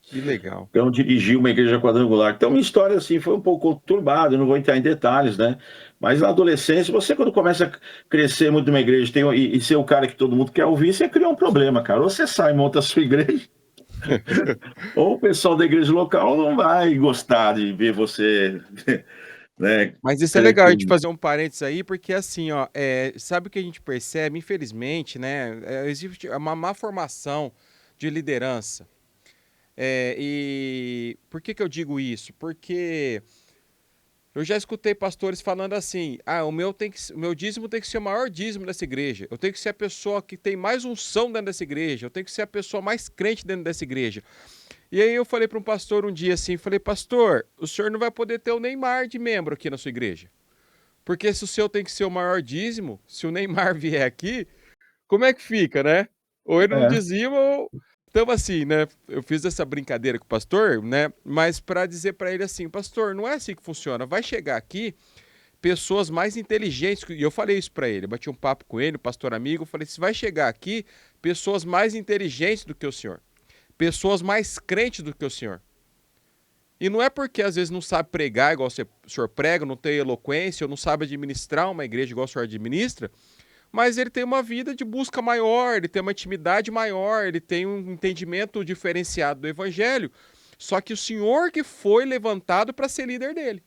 Que legal. Então, dirigi uma igreja quadrangular. Então, minha história, assim, foi um pouco conturbada, eu não vou entrar em detalhes, né? Mas na adolescência, você, quando começa a crescer muito numa igreja e ser o cara que todo mundo quer ouvir, você cria um problema, cara. Ou você sai e monta a sua igreja, ou o pessoal da igreja local não vai gostar de ver você, né? Mas isso é legal a gente fazer um parênteses aí, porque assim, ó, sabe o que a gente percebe, infelizmente, né? Existe uma má formação de liderança. E por que eu digo isso? Porque eu já escutei pastores falando assim: o meu dízimo tem que ser o maior dízimo dessa igreja. Eu tenho que ser a pessoa que tem mais unção dentro dessa igreja. Eu tenho que ser a pessoa mais crente dentro dessa igreja. E aí eu falei para um pastor um dia assim, falei: pastor, o senhor não vai poder ter o Neymar de membro aqui na sua igreja. Porque se o seu tem que ser o maior dízimo, se o Neymar vier aqui, como é que fica, né? Ou ele não dizima ou... Então, assim, né? Eu fiz essa brincadeira com o pastor, né? Mas para dizer para ele assim: pastor, não é assim que funciona. Vai chegar aqui pessoas mais inteligentes. E eu falei isso para ele. Eu bati um papo com ele, pastor amigo. Eu falei: se vai chegar aqui pessoas mais inteligentes do que o senhor, pessoas mais crentes do que o senhor. E não é porque às vezes não sabe pregar igual o senhor prega, não tem eloquência, ou não sabe administrar uma igreja igual o senhor administra, mas ele tem uma vida de busca maior, ele tem uma intimidade maior, ele tem um entendimento diferenciado do evangelho, só que o senhor que foi levantado para ser líder dele.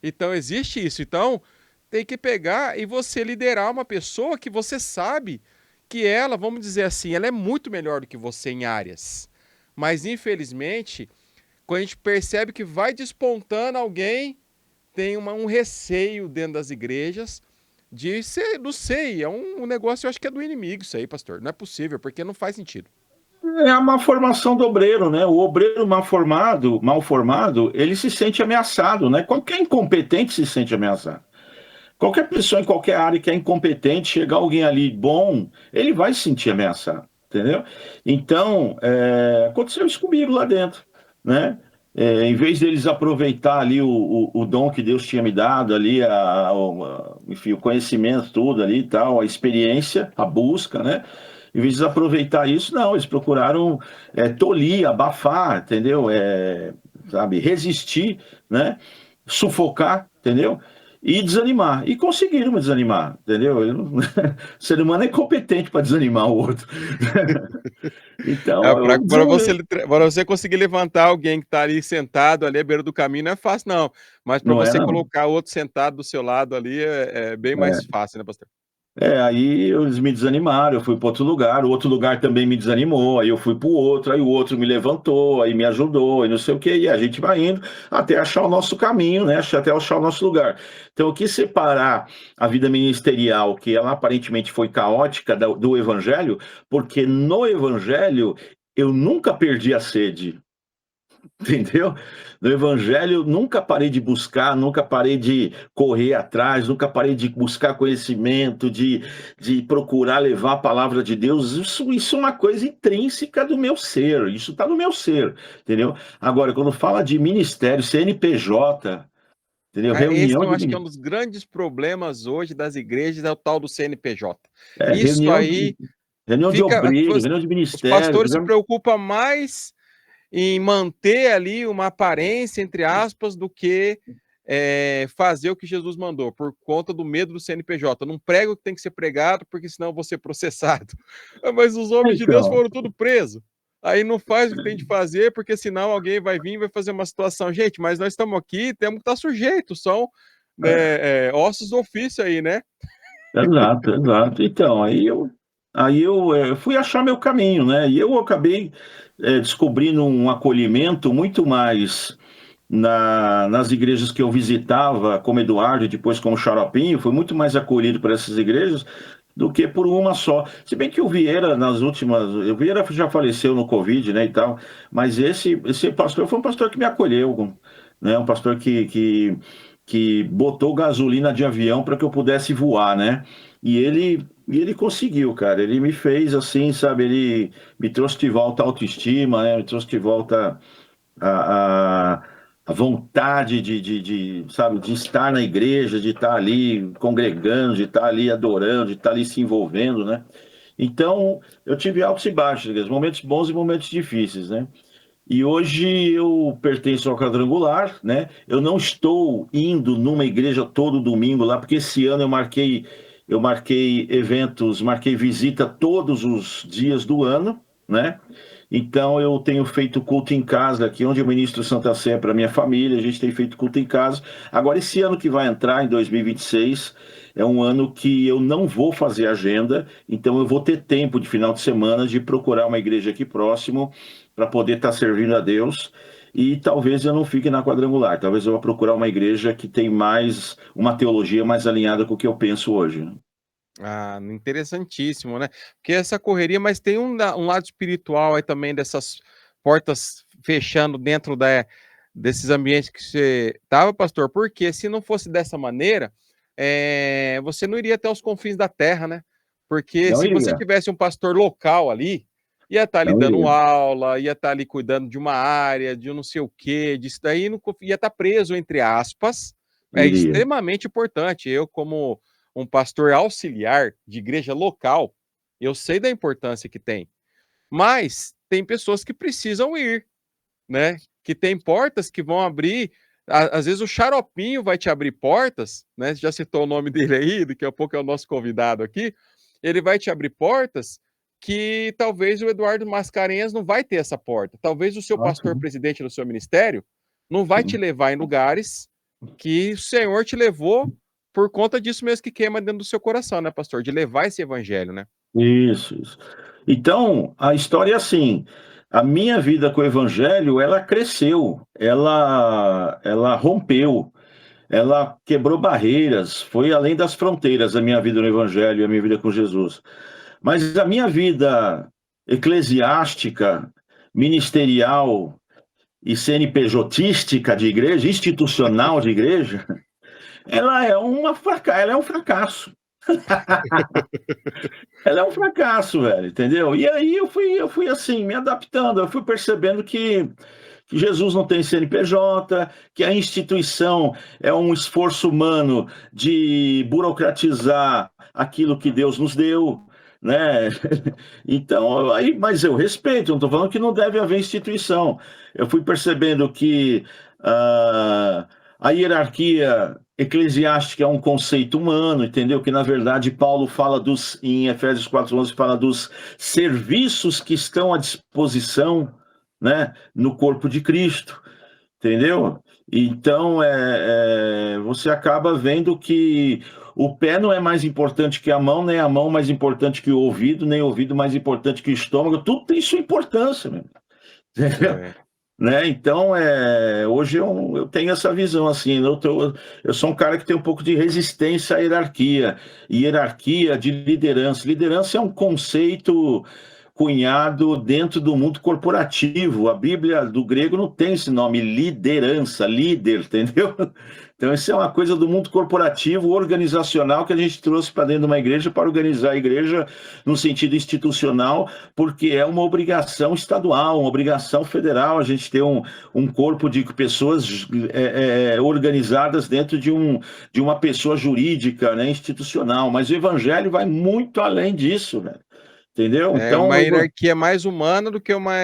Então existe isso. Então tem que pegar e você liderar uma pessoa que você sabe que ela, vamos dizer assim, ela é muito melhor do que você em áreas. Mas infelizmente, quando a gente percebe que vai despontando alguém, tem um receio dentro das igrejas de ser, não sei, é um negócio, eu acho que é do inimigo isso aí, pastor. Não é possível, porque não faz sentido. É a má formação do obreiro, né? O obreiro mal formado, ele se sente ameaçado, né? Qualquer incompetente se sente ameaçado. Qualquer pessoa em qualquer área que é incompetente, chegar alguém ali bom, ele vai se sentir ameaçado, entendeu? Então, aconteceu isso comigo lá dentro, né? Em vez deles aproveitar ali o dom que Deus tinha me dado ali, enfim, o conhecimento tudo ali e tal, a experiência, a busca, né? Em vez de aproveitar isso, não, eles procuraram tolir, abafar, entendeu? Sabe, resistir, né? Sufocar, entendeu? E desanimar. E conseguiram me desanimar, entendeu? O ser humano é competente para desanimar o outro. Então, eu desanimei. Para você conseguir levantar alguém que está ali sentado ali à beira do caminho não é fácil, não. Mas para Não é, você não. colocar outro sentado do seu lado ali é bem mais É. fácil, né, pastor? Aí eles me desanimaram, eu fui para outro lugar, o outro lugar também me desanimou, aí eu fui para o outro, aí o outro me levantou, aí me ajudou, e não sei o quê, e a gente vai indo até achar o nosso caminho, né? Até achar o nosso lugar. Então, o que separar a vida ministerial, que ela aparentemente foi caótica, do evangelho, porque no evangelho eu nunca perdi a sede. Entendeu? No Evangelho, eu nunca parei de buscar, nunca parei de correr atrás, nunca parei de buscar conhecimento, de procurar levar a palavra de Deus. Isso é uma coisa intrínseca do meu ser, isso está no meu ser, entendeu? Agora, quando fala de ministério, CNPJ, entendeu? Esse Reunião eu de, acho que é um dos grandes problemas hoje das igrejas, é o tal do CNPJ. é, Isso reunião de, aí reunião de fica. obreiro, reunião de Os ministério, pastores se preocupam mais em manter ali uma aparência, entre aspas, do que fazer o que Jesus mandou, por conta do medo do CNPJ. Não prega o que tem que ser pregado, porque senão eu vou ser processado. Mas os homens de Deus então, foram tudo presos. Aí não faz o que tem de fazer, porque senão alguém vai vir e vai fazer uma situação. Gente, mas nós estamos aqui, temos que estar sujeitos, são ossos do ofício aí, né? exato, exato. Então, aí eu fui achar meu caminho, né? E eu acabei descobrindo um acolhimento muito mais nas igrejas que eu visitava, como Eduardo e depois como Xaropinho, fui muito mais acolhido por essas igrejas do que por uma só. Se bem que o Vieira, o Vieira já faleceu no Covid, né, e tal, mas esse pastor foi um pastor que me acolheu, né? Um pastor que botou gasolina de avião para que eu pudesse voar, né? E ele conseguiu, cara. Ele me fez assim, sabe? Ele me trouxe de volta a autoestima, né? Me trouxe de volta a, a, a vontade sabe, de estar na igreja, de estar ali congregando, de estar ali adorando, de estar ali se envolvendo, né? Então, eu tive altos e baixos, momentos bons e momentos difíceis, né? E hoje eu pertenço ao quadrangular, né? Eu não estou indo numa igreja todo domingo lá, porque esse ano eu marquei eventos, marquei visita todos os dias do ano, né? Então eu tenho feito culto em casa aqui, onde eu ministro Santa Sé para minha família, a gente tem feito culto em casa. Agora, esse ano que vai entrar, em 2026, é um ano que eu não vou fazer agenda, então eu vou ter tempo de final de semana de procurar uma igreja aqui próximo para poder estar servindo a Deus. E talvez eu não fique na quadrangular, talvez eu vá procurar uma igreja que tem mais, uma teologia mais alinhada com o que eu penso hoje, né? Ah, interessantíssimo, né? Porque essa correria, mas tem um lado espiritual aí também dessas portas fechando dentro desses ambientes que você estava, pastor, porque se não fosse dessa maneira, você não iria até os confins da terra, né? Porque Não se você iria, tivesse um pastor local ali, ia estar ali não dando iria. aula, ia estar ali cuidando de uma área, de um não sei o quê, disso daí, ia estar preso, entre aspas, é Iria. extremamente importante. Eu, como um pastor auxiliar de igreja local, Eu sei da importância que tem. Mas tem pessoas que precisam ir, né? Que tem portas que vão abrir. Às vezes o Xaropinho vai te abrir portas, né? Você já citou o nome dele aí, daqui a pouco é o nosso convidado aqui. Ele vai te abrir portas que talvez o Eduardo Mascarenhas não vai ter essa porta. Talvez o seu pastor presidente do seu ministério não vai te levar em lugares que o Senhor te levou por conta disso mesmo que queima dentro do seu coração, né, pastor? De levar esse evangelho, né? Isso. Então, a história é assim, a minha vida com o evangelho, ela cresceu, ela rompeu, ela quebrou barreiras, foi além das fronteiras a minha vida no evangelho e a minha vida com Jesus. Mas a minha vida eclesiástica, ministerial e CNPJística de igreja, institucional de igreja, ela é um fracasso. Ela é um fracasso, velho, entendeu? E aí eu fui assim, me adaptando, eu fui percebendo que Jesus não tem CNPJ, que a instituição é um esforço humano de burocratizar aquilo que Deus nos deu, né? Então, aí, mas eu respeito, não estou falando que não deve haver instituição. Eu fui percebendo que a hierarquia eclesiástica é um conceito humano, entendeu? Que, na verdade, Paulo fala em Efésios 4:11, fala dos serviços que estão à disposição, né, no corpo de Cristo, entendeu? Então, você acaba vendo que o pé não é mais importante que a mão, nem a mão mais importante que o ouvido, nem o ouvido mais importante que o estômago, tudo tem sua importância, meu. Entendeu? Né? Então, hoje eu tenho essa visão, assim, eu sou um cara que tem um pouco de resistência à hierarquia, e hierarquia de liderança. Liderança é um conceito cunhado dentro do mundo corporativo. A Bíblia do grego não tem esse nome, liderança, líder, entendeu? Então, isso é uma coisa do mundo corporativo, organizacional, que a gente trouxe para dentro de uma igreja para organizar a igreja no sentido institucional, porque é uma obrigação estadual, uma obrigação federal, a gente ter um corpo de pessoas organizadas dentro de uma pessoa jurídica, né, institucional. Mas o evangelho vai muito além disso, velho. Entendeu? É Então, uma hierarquia mais humana do que uma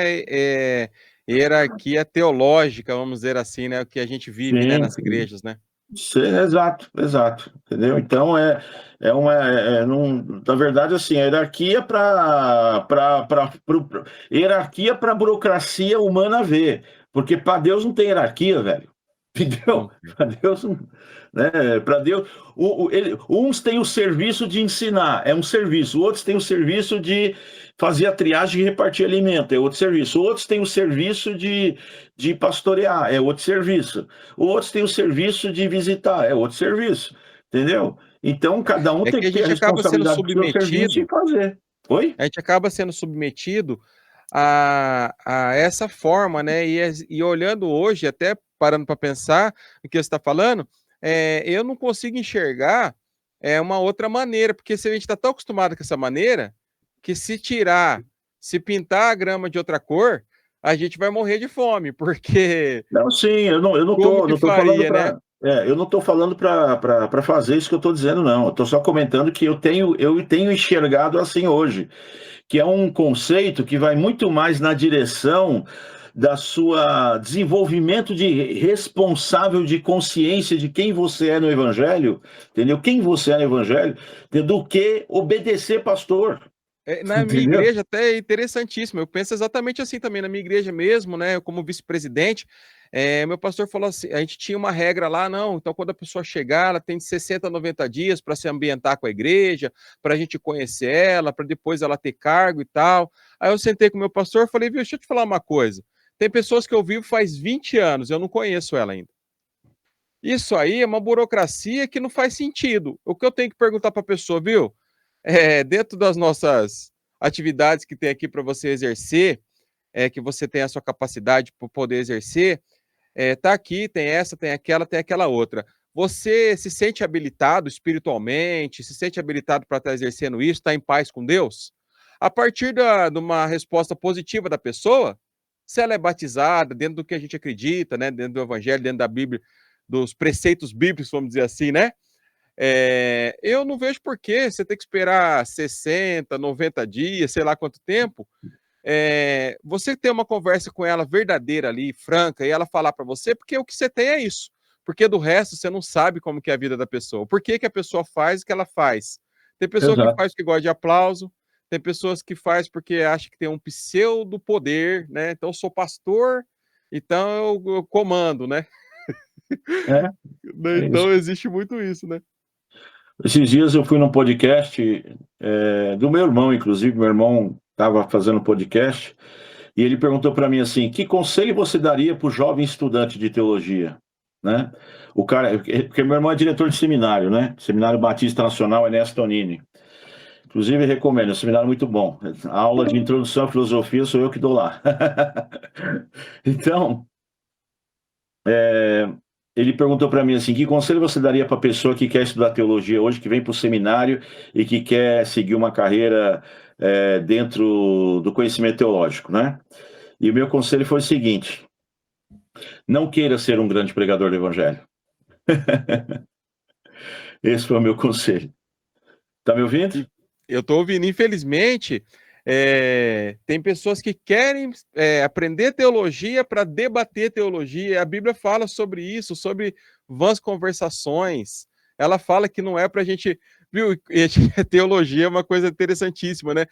hierarquia teológica, vamos dizer assim, né? O que a gente vive, né, nas igrejas, né? Exato, entendeu? Então na verdade, assim, a hierarquia hierarquia para burocracia humana ver, porque para Deus não tem hierarquia, velho. Entendeu? Para Deus, né? Para Deus, uns têm o serviço de ensinar, é um serviço. Outros têm o serviço de fazer a triagem e repartir alimento, é outro serviço. Outros têm o serviço de pastorear, é outro serviço. Outros têm o serviço de visitar, é outro serviço. Entendeu? Então, cada um tem que ter a responsabilidade do seu serviço e fazer. Oi? A gente acaba sendo submetido a essa forma, né? E olhando hoje, até parando para pensar o que você está falando, eu não consigo enxergar uma outra maneira, porque se a gente está tão acostumado com essa maneira, que se pintar a grama de outra cor, a gente vai morrer de fome, porque... Não, sim, eu não tô falando para... Né? Eu não estou falando para fazer isso que eu estou dizendo, não. Eu estou só comentando que eu tenho enxergado assim hoje, que é um conceito que vai muito mais na direção da sua desenvolvimento de responsável de consciência de quem você é no Evangelho, entendeu? Quem você é no Evangelho, do que obedecer pastor. Na minha igreja até é interessantíssimo, eu penso exatamente assim também, na minha igreja mesmo, né, como vice-presidente, meu pastor falou assim, a gente tinha uma regra lá, não, então quando a pessoa chegar, ela tem de 60 a 90 dias para se ambientar com a igreja, para a gente conhecer ela, para depois ela ter cargo e tal. Aí eu sentei com o meu pastor e falei, viu, deixa eu te falar uma coisa, tem pessoas que eu vivo faz 20 anos, eu não conheço ela ainda. Isso aí é uma burocracia que não faz sentido. O que eu tenho que perguntar para a pessoa, viu? Dentro das nossas atividades que tem aqui para você exercer, que você tem a sua capacidade para poder exercer, tá aqui, tem essa, tem aquela outra. Você se sente habilitado espiritualmente, se sente habilitado para estar exercendo isso, está em paz com Deus? A partir de uma resposta positiva da pessoa, se ela é batizada dentro do que a gente acredita, né, dentro do Evangelho, dentro da Bíblia, dos preceitos bíblicos, vamos dizer assim, né? Eu não vejo por que você tem que esperar 60, 90 dias, sei lá quanto tempo, você ter uma conversa com ela verdadeira ali, franca, e ela falar para você, porque o que você tem é isso. Porque do resto você não sabe como que é a vida da pessoa. Por que que a pessoa faz o que ela faz? Tem pessoa que Exato. faz porque gosta de aplauso, tem pessoas que faz porque acha que tem um pseudo poder, né? Então eu sou pastor, então eu comando, né? É, é isso. Então existe muito isso, né? Esses dias eu fui num podcast do meu irmão, inclusive, meu irmão estava fazendo um podcast, e ele perguntou para mim assim: que conselho você daria para o jovem estudante de teologia? Né? O cara, porque meu irmão é diretor de seminário, né? Seminário Batista Nacional Ernesto Tonini. Inclusive, recomendo, é um seminário muito bom. A aula de introdução à filosofia sou eu que dou lá. Então, ele perguntou para mim assim: que conselho você daria para a pessoa que quer estudar teologia hoje, que vem para o seminário e que quer seguir uma carreira dentro do conhecimento teológico, né? E o meu conselho foi o seguinte: não queira ser um grande pregador do evangelho. Esse foi o meu conselho. Tá me ouvindo? Eu estou ouvindo, infelizmente, tem pessoas que querem aprender teologia para debater teologia. A Bíblia fala sobre isso, sobre vãs conversações. Ela fala que não é para a gente. Viu? Teologia é uma coisa interessantíssima, né?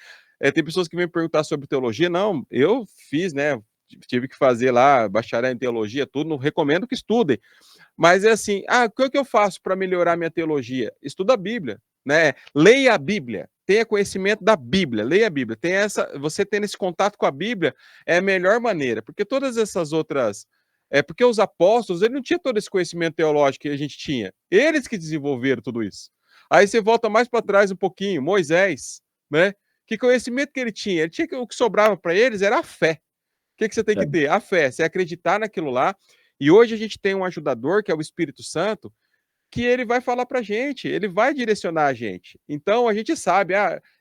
Tem pessoas que vêm perguntar sobre teologia. Não, eu fiz, né? Tive que fazer lá, bacharel em teologia, tudo. Não recomendo que estudem. Mas é assim, o que eu faço para melhorar minha teologia? Estuda a Bíblia, né? Leia a Bíblia, tenha conhecimento da Bíblia, leia a Bíblia. Você tendo esse contato com a Bíblia é a melhor maneira, porque todas essas outras, porque os apóstolos, ele não tinha todo esse conhecimento teológico que a gente tinha. Eles que desenvolveram tudo isso. Aí você volta mais para trás um pouquinho, Moisés, né? Que conhecimento que ele tinha? Ele tinha o que sobrava para eles era a fé. O que você tem que ter? A fé, você acreditar naquilo lá. E hoje a gente tem um ajudador, que é o Espírito Santo, que ele vai falar para a gente, ele vai direcionar a gente. Então a gente sabe,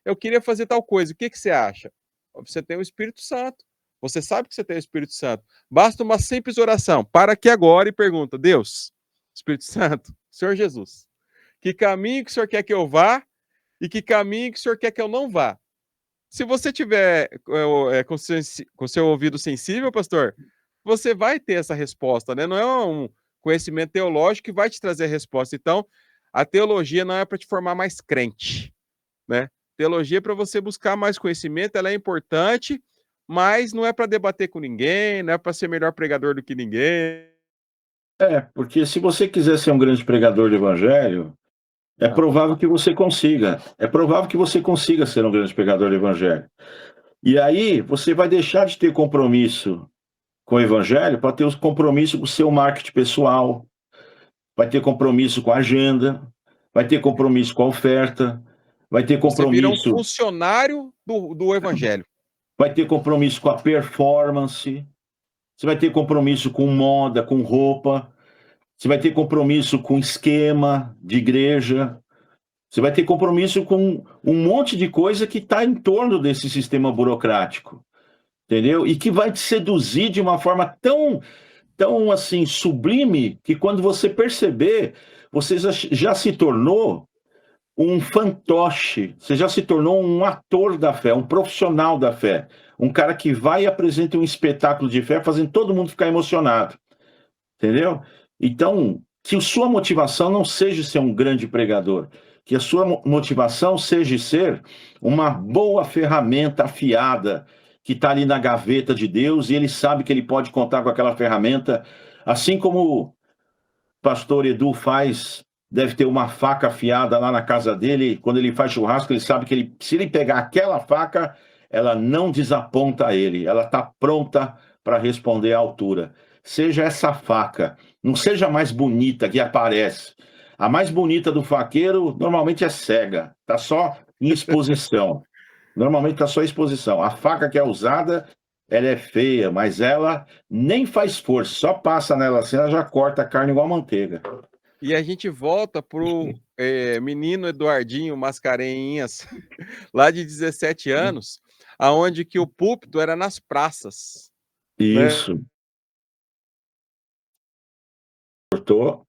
eu queria fazer tal coisa, o que você acha? Você tem o Espírito Santo. Você sabe que você tem o Espírito Santo. Basta uma simples oração. Para aqui agora e pergunta: Deus, Espírito Santo, Senhor Jesus, que caminho que o Senhor quer que eu vá e que caminho que o Senhor quer que eu não vá? Se você tiver com seu ouvido sensível, pastor, você vai ter essa resposta, né? Não é um conhecimento teológico que vai te trazer a resposta. Então, a teologia não é para te formar mais crente, né? Teologia é para você buscar mais conhecimento, ela é importante, mas não é para debater com ninguém, não é para ser melhor pregador do que ninguém. Porque se você quiser ser um grande pregador do evangelho, é Não. provável que você consiga. É provável que você consiga ser um grande pregador do evangelho. E aí você vai deixar de ter compromisso com o evangelho para ter os compromissos com o seu marketing pessoal, vai ter compromisso com a agenda, vai ter compromisso com a oferta, vai ter Você vira um compromisso, funcionário do evangelho. vai ter compromisso com a performance, você vai ter compromisso com moda, com roupa, você vai ter compromisso com esquema de igreja, você vai ter compromisso com um monte de coisa que está em torno desse sistema burocrático, entendeu? E que vai te seduzir de uma forma tão assim sublime que quando você perceber, você já se tornou um fantoche, você já se tornou um ator da fé, um profissional da fé, um cara que vai e apresenta um espetáculo de fé fazendo todo mundo ficar emocionado, entendeu? Então, que a sua motivação não seja ser um grande pregador, que a sua motivação seja ser uma boa ferramenta afiada que está ali na gaveta de Deus e ele sabe que ele pode contar com aquela ferramenta, assim como o pastor Edu faz, deve ter uma faca afiada lá na casa dele, quando ele faz churrasco, ele sabe que se ele pegar aquela faca, ela não desaponta ele, ela está pronta para responder à altura. Seja essa faca, não seja a mais bonita que aparece. A mais bonita do faqueiro normalmente é cega, está só em exposição. Normalmente está só em exposição. A faca que é usada, ela é feia, mas ela nem faz força, só passa nela assim, ela já corta a carne igual manteiga. E a gente volta pro menino Eduardinho Mascarenhas, lá de 17 anos, aonde que o púlpito era nas praças, né? Isso. Cortou.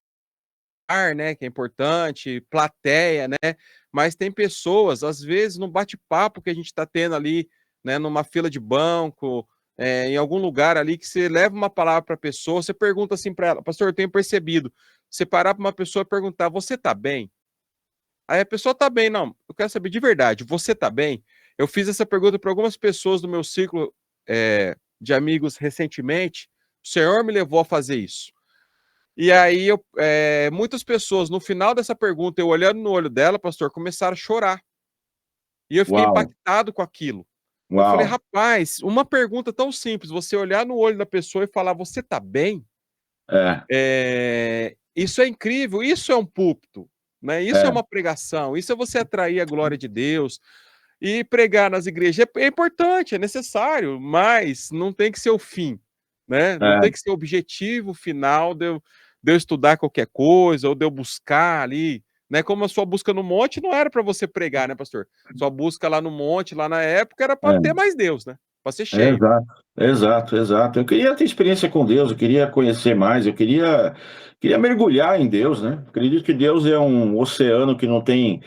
ar, né, que é importante, plateia, né? Mas tem pessoas, às vezes, no bate-papo que a gente está tendo ali, né, numa fila de banco, em algum lugar ali, que você leva uma palavra para a pessoa, você pergunta assim para ela, pastor, eu tenho percebido, você parar para uma pessoa e perguntar, você está bem? Aí a pessoa está bem, não, eu quero saber de verdade, você está bem? Eu fiz essa pergunta para algumas pessoas do meu ciclo de amigos recentemente, o Senhor me levou a fazer isso. E aí, muitas pessoas, no final dessa pergunta, eu olhando no olho dela, pastor, começaram a chorar. E eu fiquei Uau, impactado com aquilo. Eu falei, uau. rapaz, uma pergunta tão simples, você olhar no olho da pessoa e falar, você tá bem? É, Isso é incrível, isso é um púlpito, né? Isso é é, uma pregação, isso é você atrair a glória de Deus. E pregar nas igrejas é importante, é necessário, mas não tem que ser o fim, né? Não tem é. que ser o objetivo final de eu estudar qualquer coisa ou de eu buscar ali, né? Como a sua busca no monte não era para você pregar, né, pastor? Sua busca lá no monte, lá na época, era para ter É. mais Deus, né? Para ser cheio. Exato, exato, exato. Eu queria ter experiência com Deus, eu queria conhecer mais, queria mergulhar em Deus, né? Acredito que Deus é um oceano que não tem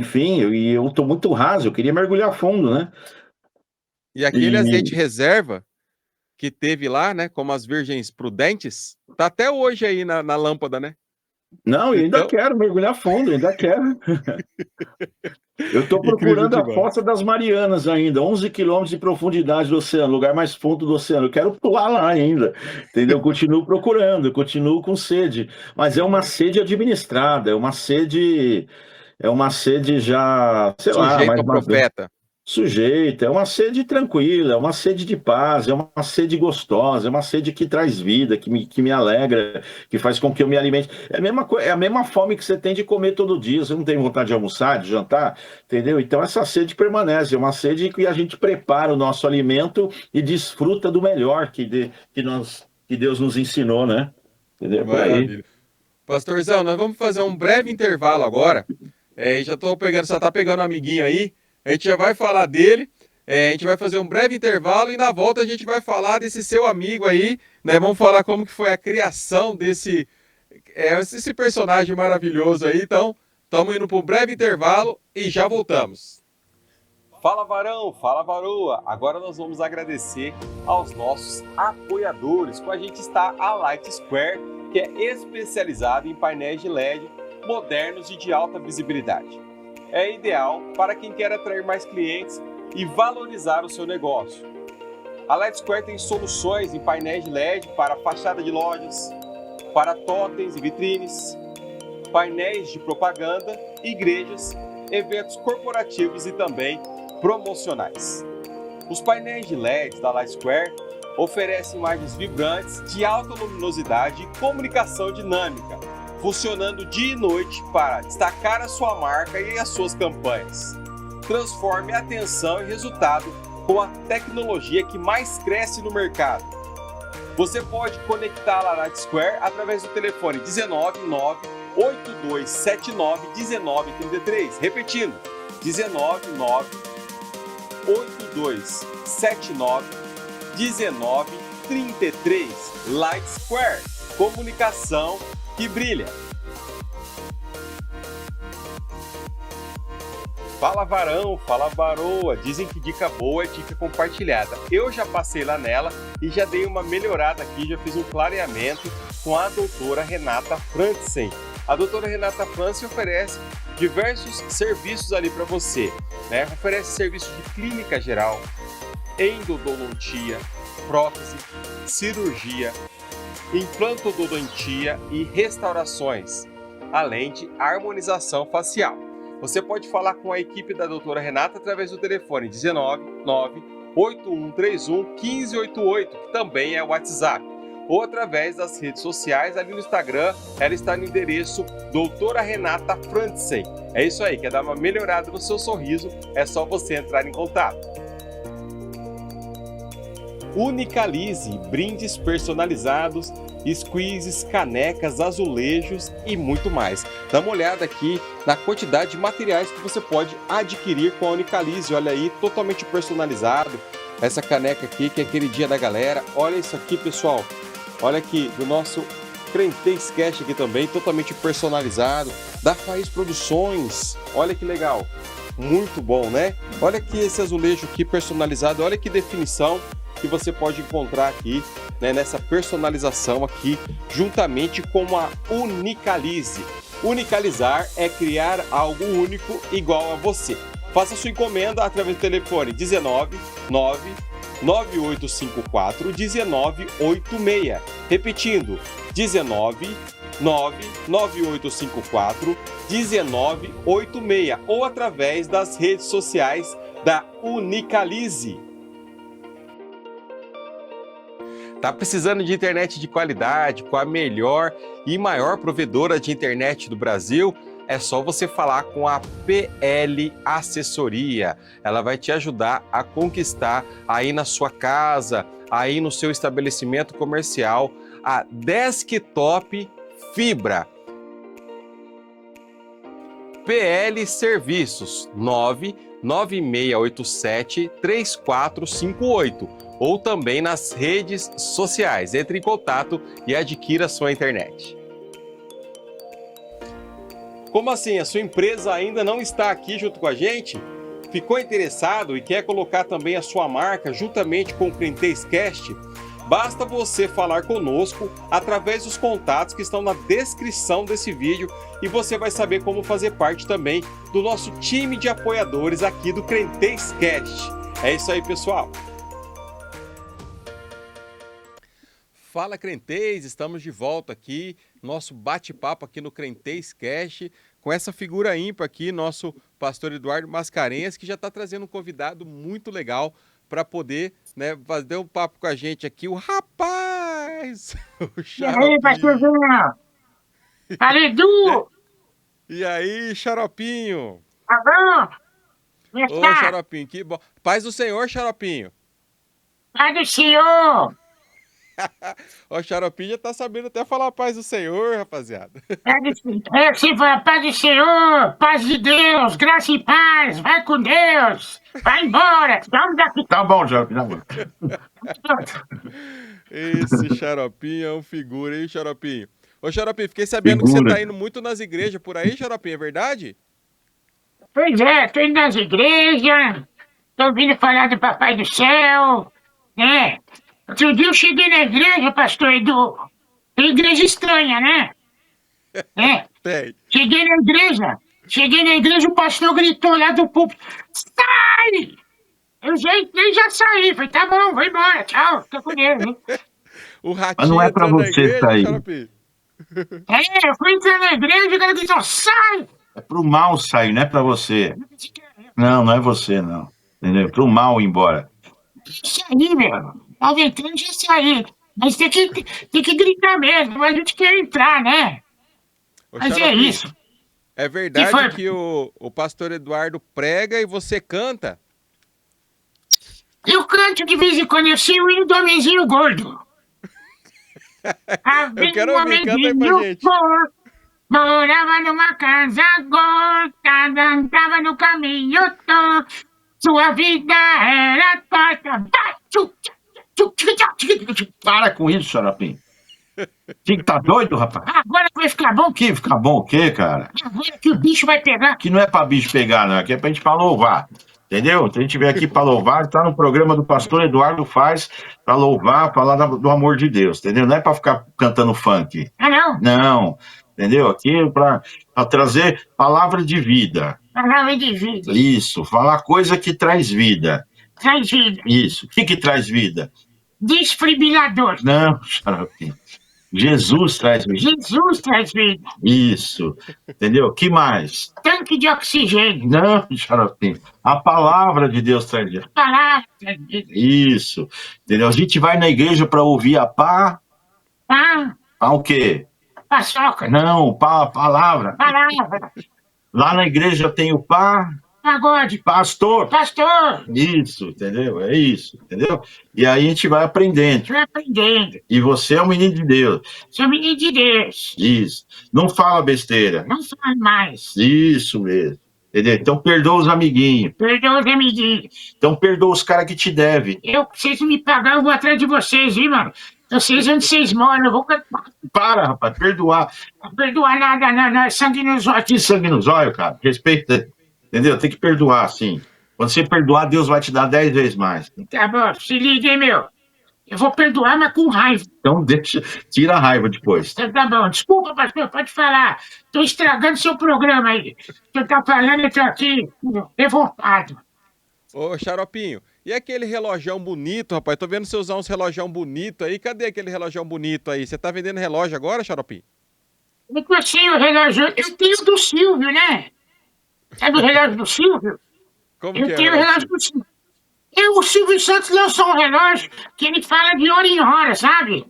fim, e eu estou muito raso, eu queria mergulhar fundo, né? E aquele azeite E reserva que teve lá, né? Como as virgens prudentes, tá até hoje aí na lâmpada, né? não, eu ainda Então, quero mergulhar fundo, ainda quero. Eu estou incrível procurando a demais. Fossa das Marianas ainda, 11 quilômetros de profundidade do oceano, lugar mais fundo do oceano. Eu quero pular lá ainda, entendeu? Eu continuo procurando, eu continuo com sede, mas é uma sede administrada, é uma sede já, sei lá, Sujeito mais ao madura. profeta. Sujeita, é uma sede tranquila, é uma sede de paz, é uma sede gostosa, é uma sede que traz vida, que me alegra, que faz com que eu me alimente. É a mesma fome que você tem de comer todo dia, você não tem vontade de almoçar, de jantar, entendeu? Então essa sede permanece, é uma sede que a gente prepara o nosso alimento e desfruta do melhor que Deus nos ensinou, né? Entendeu? Por aí. Maravilha. Pastorzão, nós vamos fazer um breve intervalo agora. Já tô pegando, só tá pegando um amiguinho aí. A gente já vai falar dele. A gente vai fazer um breve intervalo e na volta a gente vai falar desse seu amigo aí, né? Vamos falar como que foi a criação esse personagem maravilhoso aí. Então, estamos indo para um breve intervalo e já voltamos. Fala Varão, fala Varoa! Agora nós vamos agradecer aos nossos apoiadores. Com a gente está a Light Square, que é especializada em painéis de LED modernos e de alta visibilidade. É ideal para quem quer atrair mais clientes e valorizar o seu negócio. A Light Square tem soluções em painéis de LED para fachada de lojas, para totens e vitrines, painéis de propaganda, igrejas, eventos corporativos e também promocionais. Os painéis de LED da Light Square oferecem imagens vibrantes de alta luminosidade e comunicação dinâmica, funcionando dia e noite para destacar a sua marca e as suas campanhas. Transforme atenção e resultado com a tecnologia que mais cresce no mercado. Você pode conectar a Light Square através do telefone 199 8279 1933. Repetindo, 199 8279 1933. Light Square, comunicação que brilha. Fala Varão, fala Varoa, dizem que dica boa é dica compartilhada. Eu já passei lá nela e já dei uma melhorada aqui, já fiz um clareamento com a doutora Renata Frantzen. A doutora Renata Frantzen oferece diversos serviços ali para você, né? Oferece serviço de clínica geral, endodontia, prótese, cirurgia, implantodontia e restaurações, além de harmonização facial. Você pode falar com a equipe da doutora Renata através do telefone 199 8131 1588, que também é o WhatsApp, ou através das redes sociais, ali no Instagram, ela está no endereço doutora Renata Frantzen. É isso aí, quer dar uma melhorada no seu sorriso, é só você entrar em contato. Unicalize, brindes personalizados, squeezes, canecas, azulejos e muito mais. Dá uma olhada aqui na quantidade de materiais que você pode adquirir com a Unicalize. Olha aí, totalmente personalizado. Essa caneca aqui, que é aquele dia da galera. Olha isso aqui, pessoal. Olha aqui, do nosso Crentez Cash aqui também, totalmente personalizado, da Faiz Produções, olha que legal, muito bom, né? Olha aqui esse azulejo aqui personalizado, olha que definição que você pode encontrar aqui, né, nessa personalização aqui, juntamente com a Unicalize. Unicalizar é criar algo único igual a você. Faça sua encomenda através do telefone 19 9 9854 1986. Repetindo, 19 9 9854 1986 ou através das redes sociais da Unicalize. Tá precisando de internet de qualidade, com a melhor e maior provedora de internet do Brasil? É só você falar com a PL Assessoria. Ela vai te ajudar a conquistar aí na sua casa, aí no seu estabelecimento comercial, a Desktop Fibra. PL Serviços 99687 3458 ou também nas redes sociais. Entre em contato e adquira sua internet. Como assim? A sua empresa ainda não está aqui junto com a gente? Ficou interessado e quer colocar também a sua marca juntamente com o Crentezcast? Basta você falar conosco através dos contatos que estão na descrição desse vídeo e você vai saber como fazer parte também do nosso time de apoiadores aqui do Crentezcast. É isso aí, pessoal! Fala Crentez, estamos de volta aqui, nosso bate-papo aqui no Crentezcast, com essa figura ímpar aqui, nosso pastor Eduardo Mascarenhas, que já está trazendo um convidado muito legal para poder, né, fazer um papo com a gente aqui, o rapaz! O E aí, pastorzão? Fala, Edu! E aí, Xaropinho? Tá bom? Como Ô, está? Xaropinho, que bom. Paz do Senhor, Xaropinho. Pai do Senhor! O Xaropinho já tá sabendo até falar paz do Senhor, rapaziada. Pai do Senhor! É, você fala, paz do Senhor! Paz de Deus! Graça e paz! Vai com Deus! Vai embora! Vamos daqui! Tá bom, já. Tá bom. Esse Xaropinho é um figura, hein, Xaropinho? Ô, Xaropinho, fiquei sabendo que você Figura. tá indo muito nas igrejas por aí, Xaropinho, é verdade? Pois é, tô indo nas igrejas, tô ouvindo falar do Papai do Céu, né? Outro dia eu cheguei na igreja, pastor Edu. Tem igreja estranha, né? É. Tem. Cheguei na igreja, o pastor gritou lá do púlpito: sai! Eu já entrei e já saí. Falei, tá bom, vou embora, tchau, tô com Deus, hein? O ratinho Mas não é pra entrando na você igreja, sair. Xaropinho. É, eu fui entrar na igreja e o cara gritou: sai! É pro mal sair, não é pra você. Não, não é você, não. Entendeu? É pro mal ir embora. Saí, meu. Tava entrando e já saí. Mas tem que gritar mesmo, mas a gente quer entrar, né? Ô, Mas é Xaropinho, isso. é verdade Que foi? que o pastor Eduardo prega e você canta? Eu canto de vez em quando, eu sei o hino do homenzinho gordo. Eu quero ouvir, canta aí pra gente. Gordo, morava numa casa gorda, andava no caminho todo, sua vida era torta. Para com isso, Xaropinho. Que tá doido, rapaz? Agora vai ficar bom, Que ficar bom o quê, cara? agora que o bicho vai pegar. Que não é pra bicho pegar, não. Aqui é pra gente pra louvar. Entendeu? Se a gente vier aqui pra louvar, tá no programa do pastor Eduardo Faz pra louvar, falar do amor de Deus, entendeu? Não é pra ficar cantando funk. Ah, não? Não. Entendeu? Aqui é pra trazer palavra de vida. Palavra de vida. Isso. Falar coisa que traz vida. Traz vida. Isso. O que traz vida? Desfibrilador. Não, Xaropinho. Jesus traz vida. Jesus traz vida. Isso. Entendeu? Que mais? Tanque de oxigênio. Não, Xaropinho. A palavra de Deus traz vida. Palavra traz vida. Isso. Entendeu? A gente vai na igreja para ouvir a pá. Pá, Pá o quê? paçoca. Não, pá, palavra. Palavra. Lá na igreja tem o pá, Pagode. pastor. Pastor. Isso, entendeu? É isso, entendeu? E aí a gente vai aprendendo. Vai aprendendo. E você é um menino de Deus. Sou menino de Deus. Isso. Não fala besteira. Não faz mais. Isso mesmo. Entendeu? Então perdoa os amiguinhos. Perdoa os amiguinhos. Então perdoa os caras que te devem. Eu preciso me pagar, eu vou atrás de vocês, hein, mano? Eu sei onde vocês moram, eu vou Para, rapaz, perdoar. perdoar nada, não, é sangue nos olhos. Que sangue nos olhos, cara. Respeita. Entendeu? Tem que perdoar, sim. Quando você perdoar, Deus vai te dar 10 vezes mais. Tá bom, se liga, hein, meu. Eu vou perdoar, mas com raiva. Então deixa, tira a raiva depois. Então tá bom, desculpa, pastor, pode falar. Tô estragando seu programa aí. Você tá falando, eu tô aqui revoltado. Ô, Xaropinho, e aquele relojão bonito, rapaz? Tô vendo você usar uns relojão bonito aí. Cadê aquele relojão bonito aí? Você tá vendendo relógio agora, Xaropinho? Eu tô assim, o relógio. Eu tenho do Silvio, né? Sabe o relógio do Silvio? Como Eu que é tenho o relógio? relógio do Silvio. O Silvio Santos lançou um relógio que ele fala de hora em hora, sabe?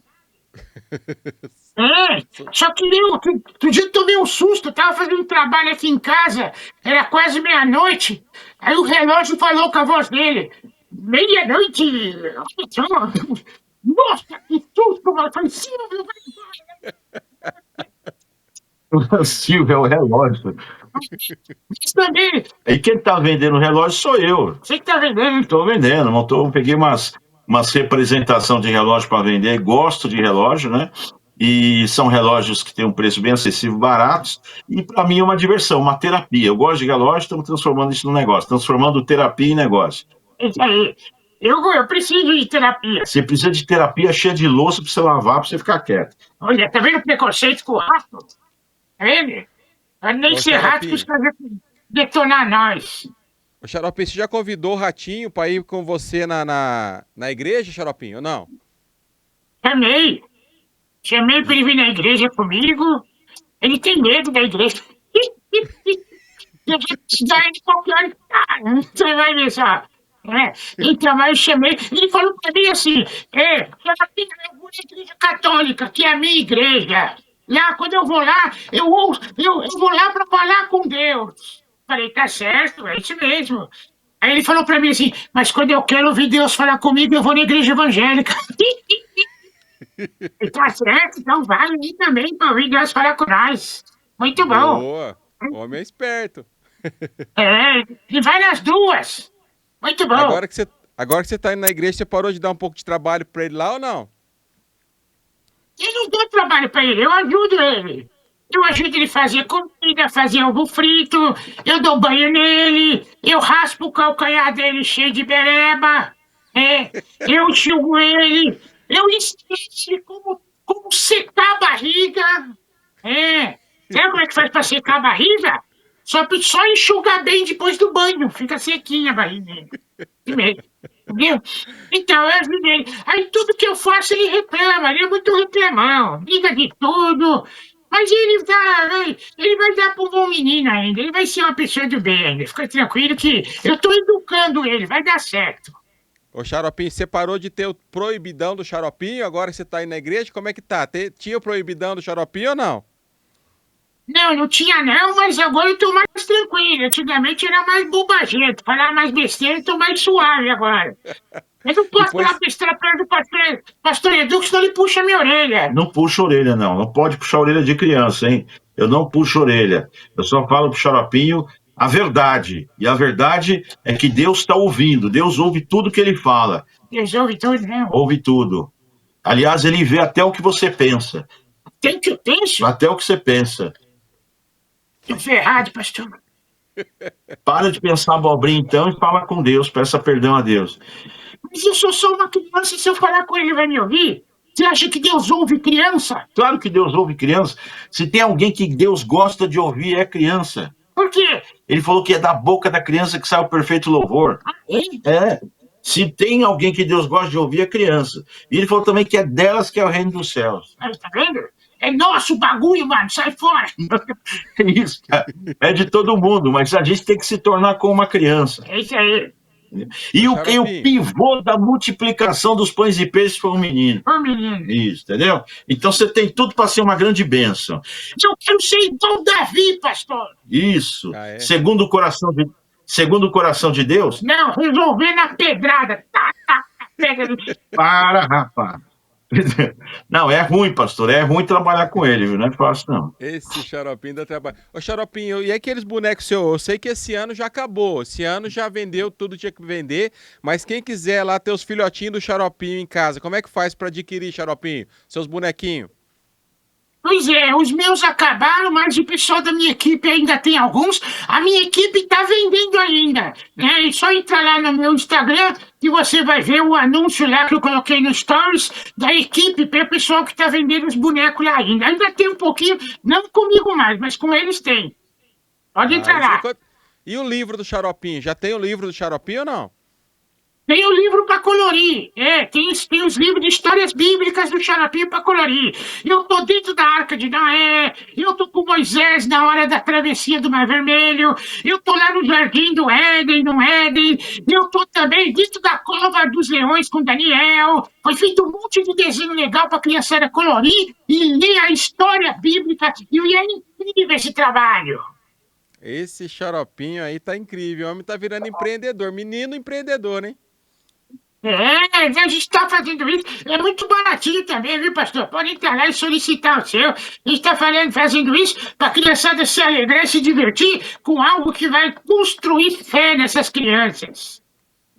Só que outro dia eu tomei um susto, eu tava fazendo um trabalho aqui em casa, era quase meia-noite, aí o relógio falou com a voz dele, meia-noite, nossa, que susto, mano, eu falei, Silvio, Silvio, é o relógio. mas também, E quem tá vendendo o relógio sou eu. você que tá vendendo, Estou vendendo, peguei umas representação de relógio para vender, gosto de relógio, né? E são relógios que têm um preço bem acessível, baratos, e para mim é uma diversão, uma terapia. Eu gosto de relógio, estamos transformando isso num negócio, transformando terapia em negócio. isso aí, eu preciso de terapia. Você precisa de terapia cheia de louça para você lavar, para você ficar quieto. Olha, tá vendo o preconceito com o rato? Tá vendo? Pode nem Ô, ser rato que os caras detonar nós. Ô, Xaropinho, você já convidou o Ratinho pra ir com você na igreja, Xaropinho, ou não? Chamei pra ele vir na igreja comigo. Ele tem medo da igreja. Eu vou te dar ele qualquer hora. Você vai ver só. Então, mas eu chamei. Ele falou pra mim assim: eu vou na igreja católica, que é a minha igreja. Lá, quando eu vou lá, eu vou lá pra falar com Deus. Falei, tá certo, é isso mesmo. Aí ele falou pra mim assim: mas quando eu quero ouvir Deus falar comigo, eu vou na igreja evangélica. Tá certo, então vale aí também pra ouvir Deus falar com nós. Muito bom. Boa, homem é esperto. E vai nas duas. Muito bom. Agora que você tá indo na igreja, você parou de dar um pouco de trabalho pra ele lá ou não? Eu não dou trabalho pra ele, eu ajudo ele. Eu ajudo ele a fazer comida, fazer ovo frito, eu dou banho nele, eu raspo o calcanhar dele cheio de bereba, eu enxugo ele, eu ensino ele como secar a barriga. Sabe como é que faz pra secar a barriga? Só enxugar bem depois do banho, fica sequinha a barriga. Entendeu? Então, eu ajudei. Aí tudo que eu faço ele reclama, ele é muito reclamão, liga de tudo. Mas ele vai dar pro bom menino ainda, ele vai ser uma pessoa do bem ainda. Fica tranquilo que eu tô educando ele, vai dar certo. Ô, Xaropinho, você parou de ter o proibidão do Xaropinho, agora que você tá indo na igreja, como é que tá? Tinha o proibidão do Xaropinho ou não? Não tinha não, mas agora eu tô mais tranquilo. Antigamente era mais bobagento, falar mais besteira, eu tô mais suave agora. Eu não posso falar besteira perto do pastor Edu, senão ele puxa minha orelha. Não puxa a orelha, não. Não pode puxar a orelha de criança, hein? Eu não puxo a orelha. Eu só falo pro Xaropinho a verdade. E a verdade é que Deus está ouvindo. Deus ouve tudo que ele fala. Deus ouve tudo, né? Ouve tudo. Aliás, ele vê até o que você pensa. Até o que eu penso? Até o que você pensa. Tô ferrado, pastor. Para de pensar abobrinha, então, e fala com Deus. Peça perdão a Deus. Mas eu sou só uma criança, se eu falar com ele, ele vai me ouvir? Você acha que Deus ouve criança? Claro que Deus ouve criança. Se tem alguém que Deus gosta de ouvir, é criança. Por quê? Ele falou que é da boca da criança que sai o perfeito louvor. Se tem alguém que Deus gosta de ouvir, é criança. E ele falou também que é delas que é o reino dos céus. Mas tá vendo? É nosso bagulho, mano, sai fora. É isso, cara. É de todo mundo, mas a gente tem que se tornar como uma criança. É isso aí. E o pivô da multiplicação dos pães e peixes foi um menino. Um menino. Isso, entendeu? Então você tem tudo para ser uma grande bênção. Eu quero ser igual Davi, pastor. Isso. Segundo o coração de Deus? Não, resolver na pedrada. Pega. Para, rapaz. Não, é ruim, pastor, é ruim trabalhar com ele, viu? Não é fácil, não. Esse Xaropinho dá trabalho. Ô, Xaropinho, e aqueles bonecos seus? Eu sei que esse ano já acabou. Esse ano já vendeu tudo que tinha que vender. Mas quem quiser lá ter os filhotinhos do Xaropinho em casa, como é que faz pra adquirir, Xaropinho? Seus bonequinhos? Pois é, os meus acabaram, mas o pessoal da minha equipe ainda tem alguns. A minha equipe tá vendendo ainda, né? É só entrar lá no meu Instagram que você vai ver o anúncio lá que eu coloquei no Stories da equipe para o pessoal que tá vendendo os bonecos lá ainda. Ainda tem um pouquinho, não comigo mais, mas com eles tem. Pode Ah, entrar lá. e o livro do Xaropinho? Já tem o livro do Xaropinho ou não? Tem o livro para colorir. Tem os livros de histórias bíblicas do Xaropinho para colorir. Eu tô dentro da Arca de Noé. Eu tô com Moisés na hora da travessia do Mar Vermelho. Eu tô lá no Jardim do Éden, no Éden. Eu tô também dentro da Cova dos Leões com Daniel. Foi feito um monte de desenho legal para a criançada colorir e ler a história bíblica. E é incrível esse trabalho. Esse Xaropinho aí tá incrível. O homem tá virando empreendedor. Menino empreendedor, hein? A gente está fazendo isso. É muito baratinho também, viu, pastor? Pode entrar lá e solicitar o seu. A gente está fazendo isso para a criançada se alegrar e se divertir com algo que vai construir fé nessas crianças.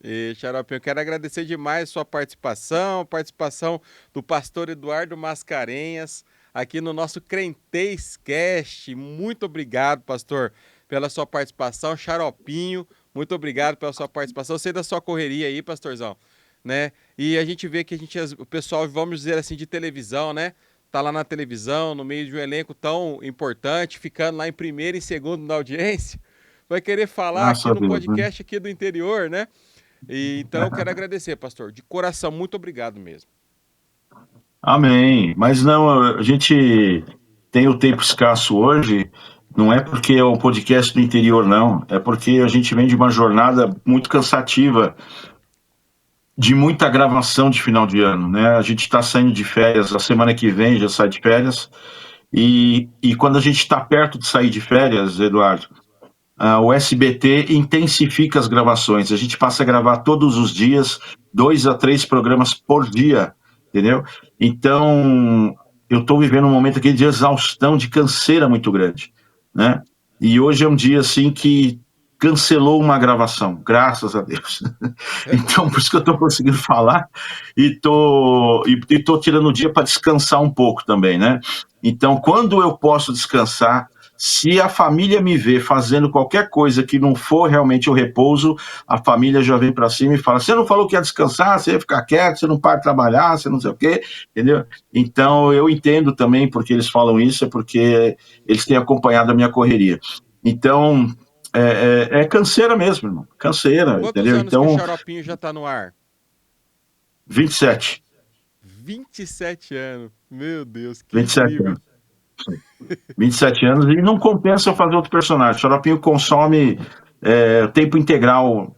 E, Xaropinho, eu quero agradecer demais a sua participação do pastor Eduardo Mascarenhas, aqui no nosso Crentez Cast. Muito obrigado, pastor, pela sua participação. Xaropinho, muito obrigado pela sua participação. Eu sei da sua correria aí, pastorzão, né? E a gente vê que o pessoal, vamos dizer assim, de televisão, né? Tá lá na televisão, no meio de um elenco tão importante, ficando lá em primeiro e segundo na audiência, vai querer falar Graças aqui a no Deus, né? podcast aqui do interior, né? E, então eu quero agradecer, pastor, de coração, muito obrigado mesmo. Amém. Mas não, a gente tem o tempo escasso hoje, não é porque é um podcast do interior, não. É porque a gente vem de uma jornada muito cansativa, de muita gravação de final de ano, né? A gente está saindo de férias, a semana que vem já sai de férias, e quando a gente está perto de sair de férias, Eduardo, o SBT intensifica as gravações. A gente passa a gravar todos os dias, 2 a 3 programas por dia, entendeu? Então, eu estou vivendo um momento aqui de exaustão, de canseira muito grande, né? E hoje é um dia, assim, que cancelou uma gravação, graças a Deus. Então, por isso que eu estou conseguindo falar e tô tirando o dia para descansar um pouco também, né? Então, quando eu posso descansar, se a família me vê fazendo qualquer coisa que não for realmente o repouso, a família já vem para cima e fala: você não falou que ia descansar, você ia ficar quieto, você não para de trabalhar, você não sei o quê, entendeu? Então eu entendo também porque eles falam isso, é porque eles têm acompanhado a minha correria. Então é canseira mesmo, irmão, canseira, Quantos entendeu? anos que o Então, Xaropinho já tá no ar? 27. 27 anos. Meu Deus, que 27 incrível. anos. 27 anos, e não compensa eu fazer outro personagem. O Xaropinho consome tempo integral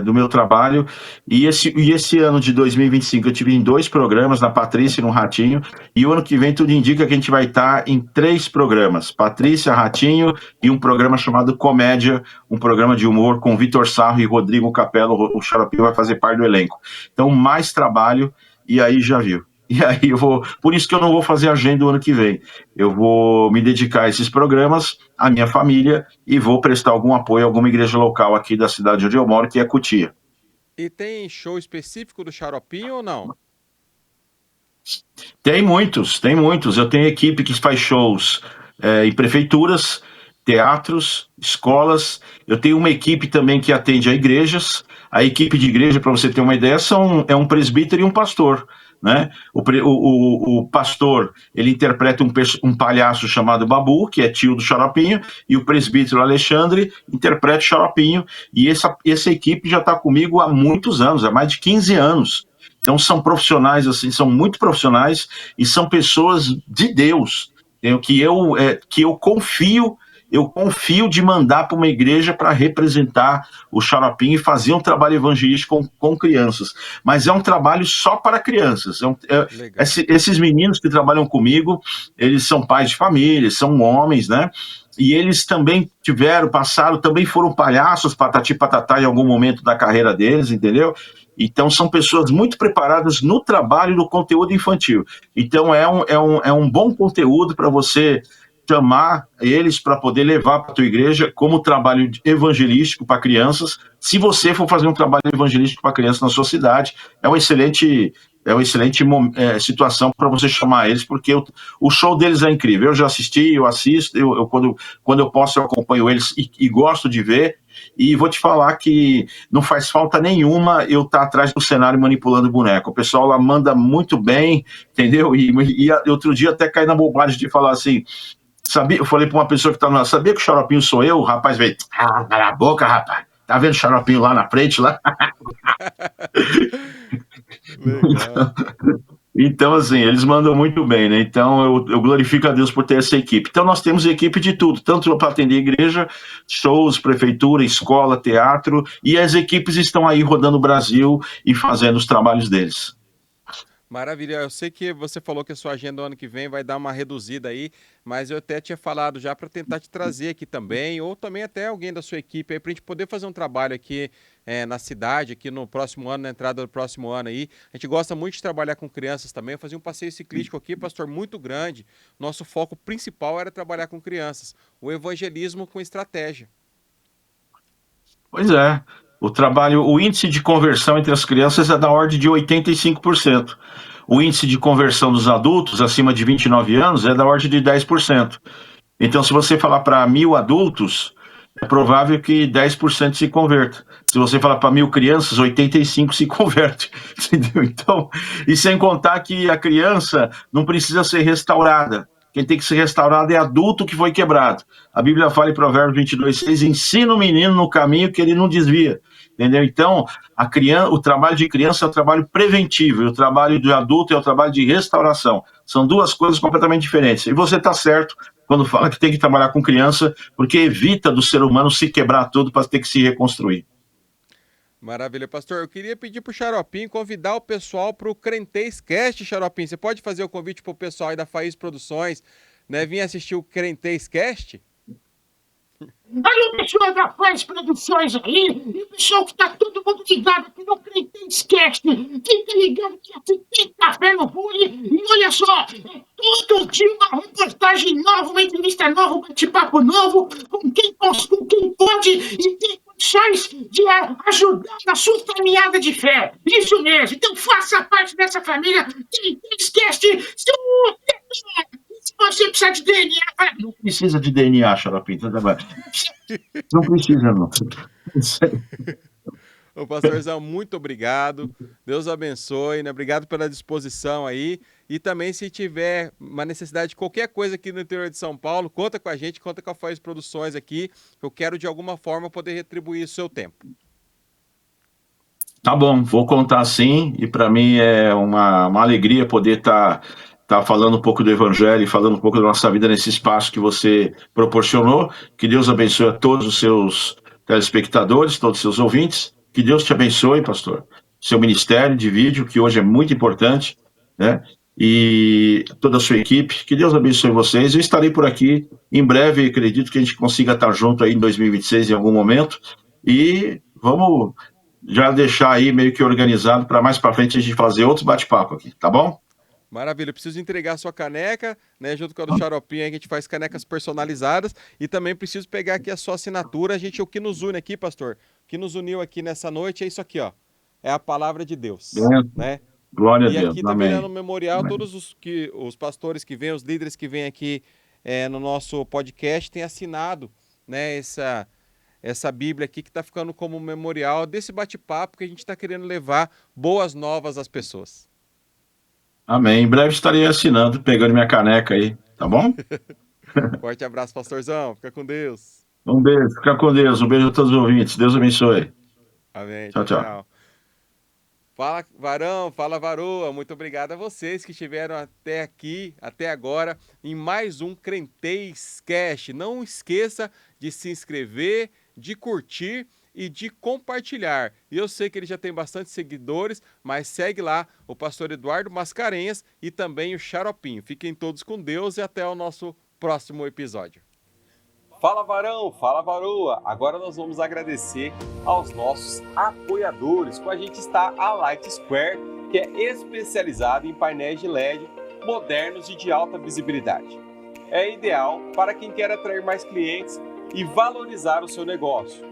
do meu trabalho, e esse ano de 2025 eu tive em 2 programas, na Patrícia e no Ratinho, e o ano que vem tudo indica que a gente vai estar em 3 programas, Patrícia, Ratinho, e um programa chamado Comédia, um programa de humor com Vitor Sarro e Rodrigo Capello. O Xaropinho vai fazer parte do elenco. Então, mais trabalho, e aí já viu. E aí por isso que eu não vou fazer agenda o ano que vem. Eu vou me dedicar a esses programas, à minha família, e vou prestar algum apoio a alguma igreja local aqui da cidade onde eu moro, que é Cotia. E tem show específico do Xaropinho ou não? Tem muitos. Eu tenho equipe que faz shows em prefeituras, teatros, escolas. Eu tenho uma equipe também que atende a igrejas. A equipe de igreja, para você ter uma ideia, é um presbítero e um pastor, né? O pastor, ele interpreta um palhaço chamado Babu, que é tio do Xaropinho, e o presbítero Alexandre interpreta o Xaropinho, e essa equipe já está comigo há muitos anos, há mais de 15 anos. Então são profissionais, assim, são muito profissionais, e são pessoas de Deus, que eu confio de mandar para uma igreja para representar o Xaropinho e fazer um trabalho evangelístico com crianças. Mas é um trabalho só para crianças. Esses meninos que trabalham comigo, eles são pais de família, são homens, né? e eles também também foram palhaços, patati patatá, em algum momento da carreira deles, entendeu? Então, são pessoas muito preparadas no trabalho do conteúdo infantil. Então, é um bom conteúdo para você chamar eles para poder levar para a tua igreja como trabalho evangelístico para crianças. Se você for fazer um trabalho evangelístico para crianças na sua cidade, é uma excelente situação para você chamar eles, porque o show deles é incrível. Eu já assisti, eu assisto, quando eu posso eu acompanho eles e gosto de ver. E vou te falar que não faz falta nenhuma eu estar atrás do cenário manipulando boneco. O pessoal lá manda muito bem, entendeu? E outro dia até caí na bobagem de falar assim, sabia, eu falei para uma pessoa que estava lá, sabia que o Xaropinho sou eu? O rapaz veio, cala a boca, rapaz. Tá vendo o Xaropinho lá na frente, lá? Legal. Então, assim, eles mandam muito bem, né? Então, eu glorifico a Deus por ter essa equipe. Então, nós temos equipe de tudo, tanto para atender igreja, shows, prefeitura, escola, teatro, e as equipes estão aí rodando o Brasil e fazendo os trabalhos deles. Maravilha, eu sei que você falou que a sua agenda ano que vem vai dar uma reduzida aí, mas eu até tinha falado já para tentar te trazer aqui também, ou também até alguém da sua equipe aí, para a gente poder fazer um trabalho aqui na cidade, aqui no próximo ano, na entrada do próximo ano aí. A gente gosta muito de trabalhar com crianças também, eu fazia um passeio ciclístico aqui, pastor, muito grande. Nosso foco principal era trabalhar com crianças, o evangelismo com estratégia. Pois é, o índice de conversão entre as crianças é da ordem de 85%. O índice de conversão dos adultos, acima de 29 anos, é da ordem de 10%. Então, se você falar para 1.000 adultos, é provável que 10% se converta. Se você falar para 1.000 crianças, 85 se converte. Entendeu? Então, e sem contar que a criança não precisa ser restaurada. Quem tem que ser restaurado é adulto que foi quebrado. A Bíblia fala em Provérbios 22:6, ensina o menino no caminho que ele não desvia. Entendeu? Então, o trabalho de criança é o trabalho preventivo, e o trabalho de adulto é o trabalho de restauração. São duas coisas completamente diferentes. E você está certo quando fala que tem que trabalhar com criança, porque evita do ser humano se quebrar todo para ter que se reconstruir. Maravilha, pastor. Eu queria pedir para o Xaropinho convidar o pessoal para o Crentez Cast, Xaropinho. Você pode fazer o convite para o pessoal aí da Faís Produções, né, vir assistir o Crentez Cast? Aí o pessoal da Faz Produções aí, e o pessoal que tá todo mundo ligado aqui no Crentez Cast, fica ligado que aqui tem café no Fule, e olha só, todo dia uma reportagem nova, uma entrevista nova, um bate-papo novo, com quem pode e tem condições de ajudar na sua caminhada de fé. Isso mesmo, então faça parte dessa família, Crentez Cast, se você precisar de DNA, Não precisa de DNA, Xaropinho. Não precisa, não. Ô, pastorzão, muito obrigado. Deus abençoe, né? Obrigado pela disposição aí. E também, se tiver uma necessidade de qualquer coisa aqui no interior de São Paulo, conta com a gente, conta com a Faz Produções aqui. Eu quero, de alguma forma, poder retribuir o seu tempo. Tá bom, vou contar sim, e para mim é uma alegria poder estar falando um pouco do Evangelho e falando um pouco da nossa vida nesse espaço que você proporcionou. Que Deus abençoe a todos os seus telespectadores, todos os seus ouvintes. Que Deus te abençoe, pastor. Seu ministério de vídeo, que hoje é muito importante, né? E toda a sua equipe. Que Deus abençoe vocês. Eu estarei por aqui em breve, acredito que a gente consiga estar junto aí em 2026 em algum momento. E vamos já deixar aí meio que organizado para mais para frente a gente fazer outros bate-papo aqui, tá bom? Maravilha, eu preciso entregar a sua caneca, né, junto com a do Xaropinho, aí, que a gente faz canecas personalizadas, e também preciso pegar aqui a sua assinatura. O que nos une aqui, pastor, o que nos uniu aqui nessa noite é isso aqui, ó, é a palavra de Deus, né? Glória a E Deus, aqui tá amém. virando um memorial, Amém. todos os pastores que vêm, os líderes que vêm aqui no nosso podcast têm assinado, né, essa Bíblia aqui, que está ficando como memorial desse bate-papo que a gente está querendo levar boas novas às pessoas. Amém. Em breve estarei assinando, pegando minha caneca aí, tá bom? Forte abraço, pastorzão. Fica com Deus. Um beijo, fica com Deus. Um beijo a todos os ouvintes. Deus abençoe. Amém. Tchau, Tchau, tchau. tchau. Fala, Varão, fala, Varoa. Muito obrigado a vocês que estiveram até aqui, até agora, em mais um Crentez Cast. Não esqueça de se inscrever, de curtir e de compartilhar. E eu sei que ele já tem bastante seguidores, mas segue lá o pastor Eduardo Mascarenhas e também o Xaropinho. Fiquem todos com Deus e até o nosso próximo episódio. Fala Varão, fala Varoa! Agora nós vamos agradecer aos nossos apoiadores. Com a gente está a Light Square, que é especializada em painéis de LED modernos e de alta visibilidade. É ideal para quem quer atrair mais clientes e valorizar o seu negócio.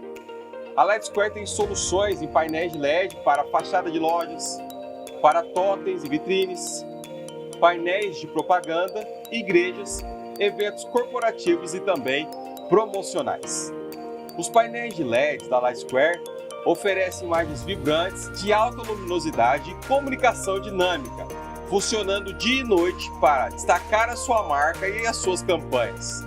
A Light Square tem soluções em painéis de LED para fachada de lojas, para totens e vitrines, painéis de propaganda, igrejas, eventos corporativos e também promocionais. Os painéis de LED da Light Square oferecem imagens vibrantes de alta luminosidade e comunicação dinâmica, funcionando dia e noite para destacar a sua marca e as suas campanhas.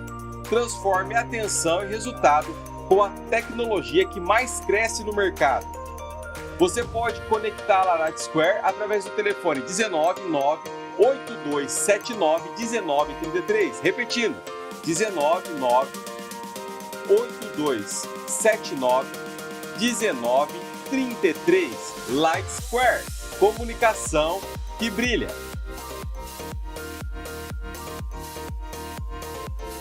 Transforme atenção e resultado com a tecnologia que mais cresce no mercado. Você pode conectar a Light Square através do telefone 19982791933, repetindo, 19982791933. Light Square, comunicação que brilha.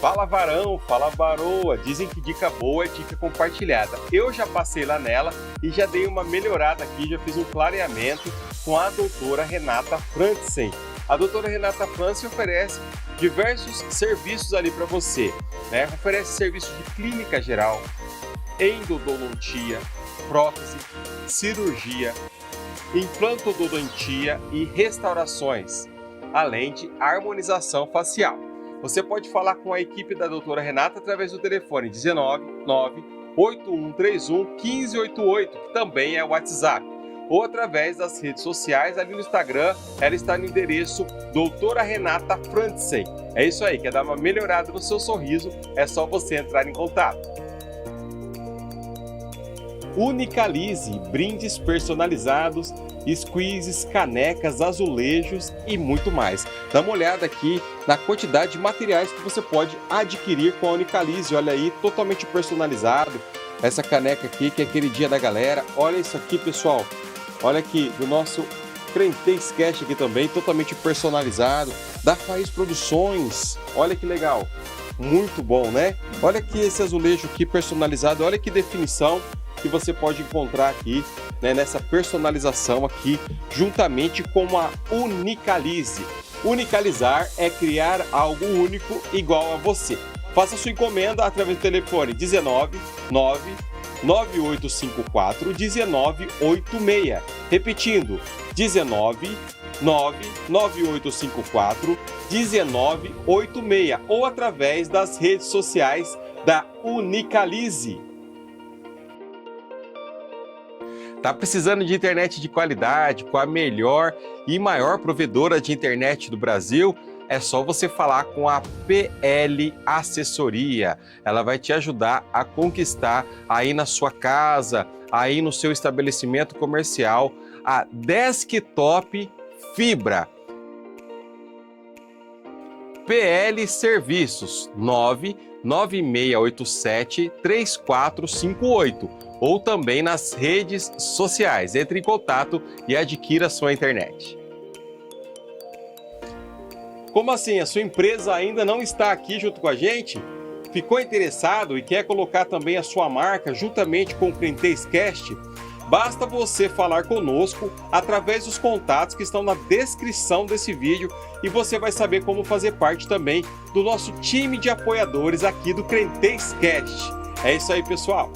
Fala Varão, fala Varoa, dizem que dica boa é dica compartilhada. Eu já passei lá nela e já dei uma melhorada aqui, já fiz um clareamento com a doutora Renata Frantzen. A doutora Renata Frantzen oferece diversos serviços ali para você, né? Oferece serviços de clínica geral, endodontia, prótese, cirurgia, implantodontia e restaurações, além de harmonização facial. Você pode falar com a equipe da doutora Renata através do telefone 19981311588, que também é o WhatsApp, ou através das redes sociais. Ali no Instagram, ela está no endereço doutora Renata Frantzen. É isso aí, quer dar uma melhorada no seu sorriso, é só você entrar em contato. Unicalize, brindes personalizados, squeezes, canecas, azulejos e muito mais. Dá uma olhada aqui na quantidade de materiais que você pode adquirir com a Unicalize. Olha aí, totalmente personalizado. Essa caneca aqui, que é queridinha da galera. Olha isso aqui, pessoal. Olha aqui, do nosso Crentez Cash aqui também, totalmente personalizado. Da Faiz Produções. Olha que legal. Muito bom, né? Olha aqui esse azulejo aqui personalizado. Olha que definição que você pode encontrar aqui, né, nessa personalização aqui, juntamente com a Unicalize. Unicalizar é criar algo único igual a você. Faça sua encomenda através do telefone 19998541986. Repetindo, 19998541986 ou através das redes sociais da Unicalize. Tá precisando de internet de qualidade, com a melhor e maior provedora de internet do Brasil? É só você falar com a PL Assessoria. Ela vai te ajudar a conquistar aí na sua casa, aí no seu estabelecimento comercial, a Desktop Fibra. PL Serviços 99687-3458 ou também nas redes sociais. Entre em contato e adquira sua internet. Como assim? A sua empresa ainda não está aqui junto com a gente? Ficou interessado e quer colocar também a sua marca juntamente com o Crentez Cast? Basta você falar conosco através dos contatos que estão na descrição desse vídeo e você vai saber como fazer parte também do nosso time de apoiadores aqui do Crentez Cast. É isso aí, pessoal!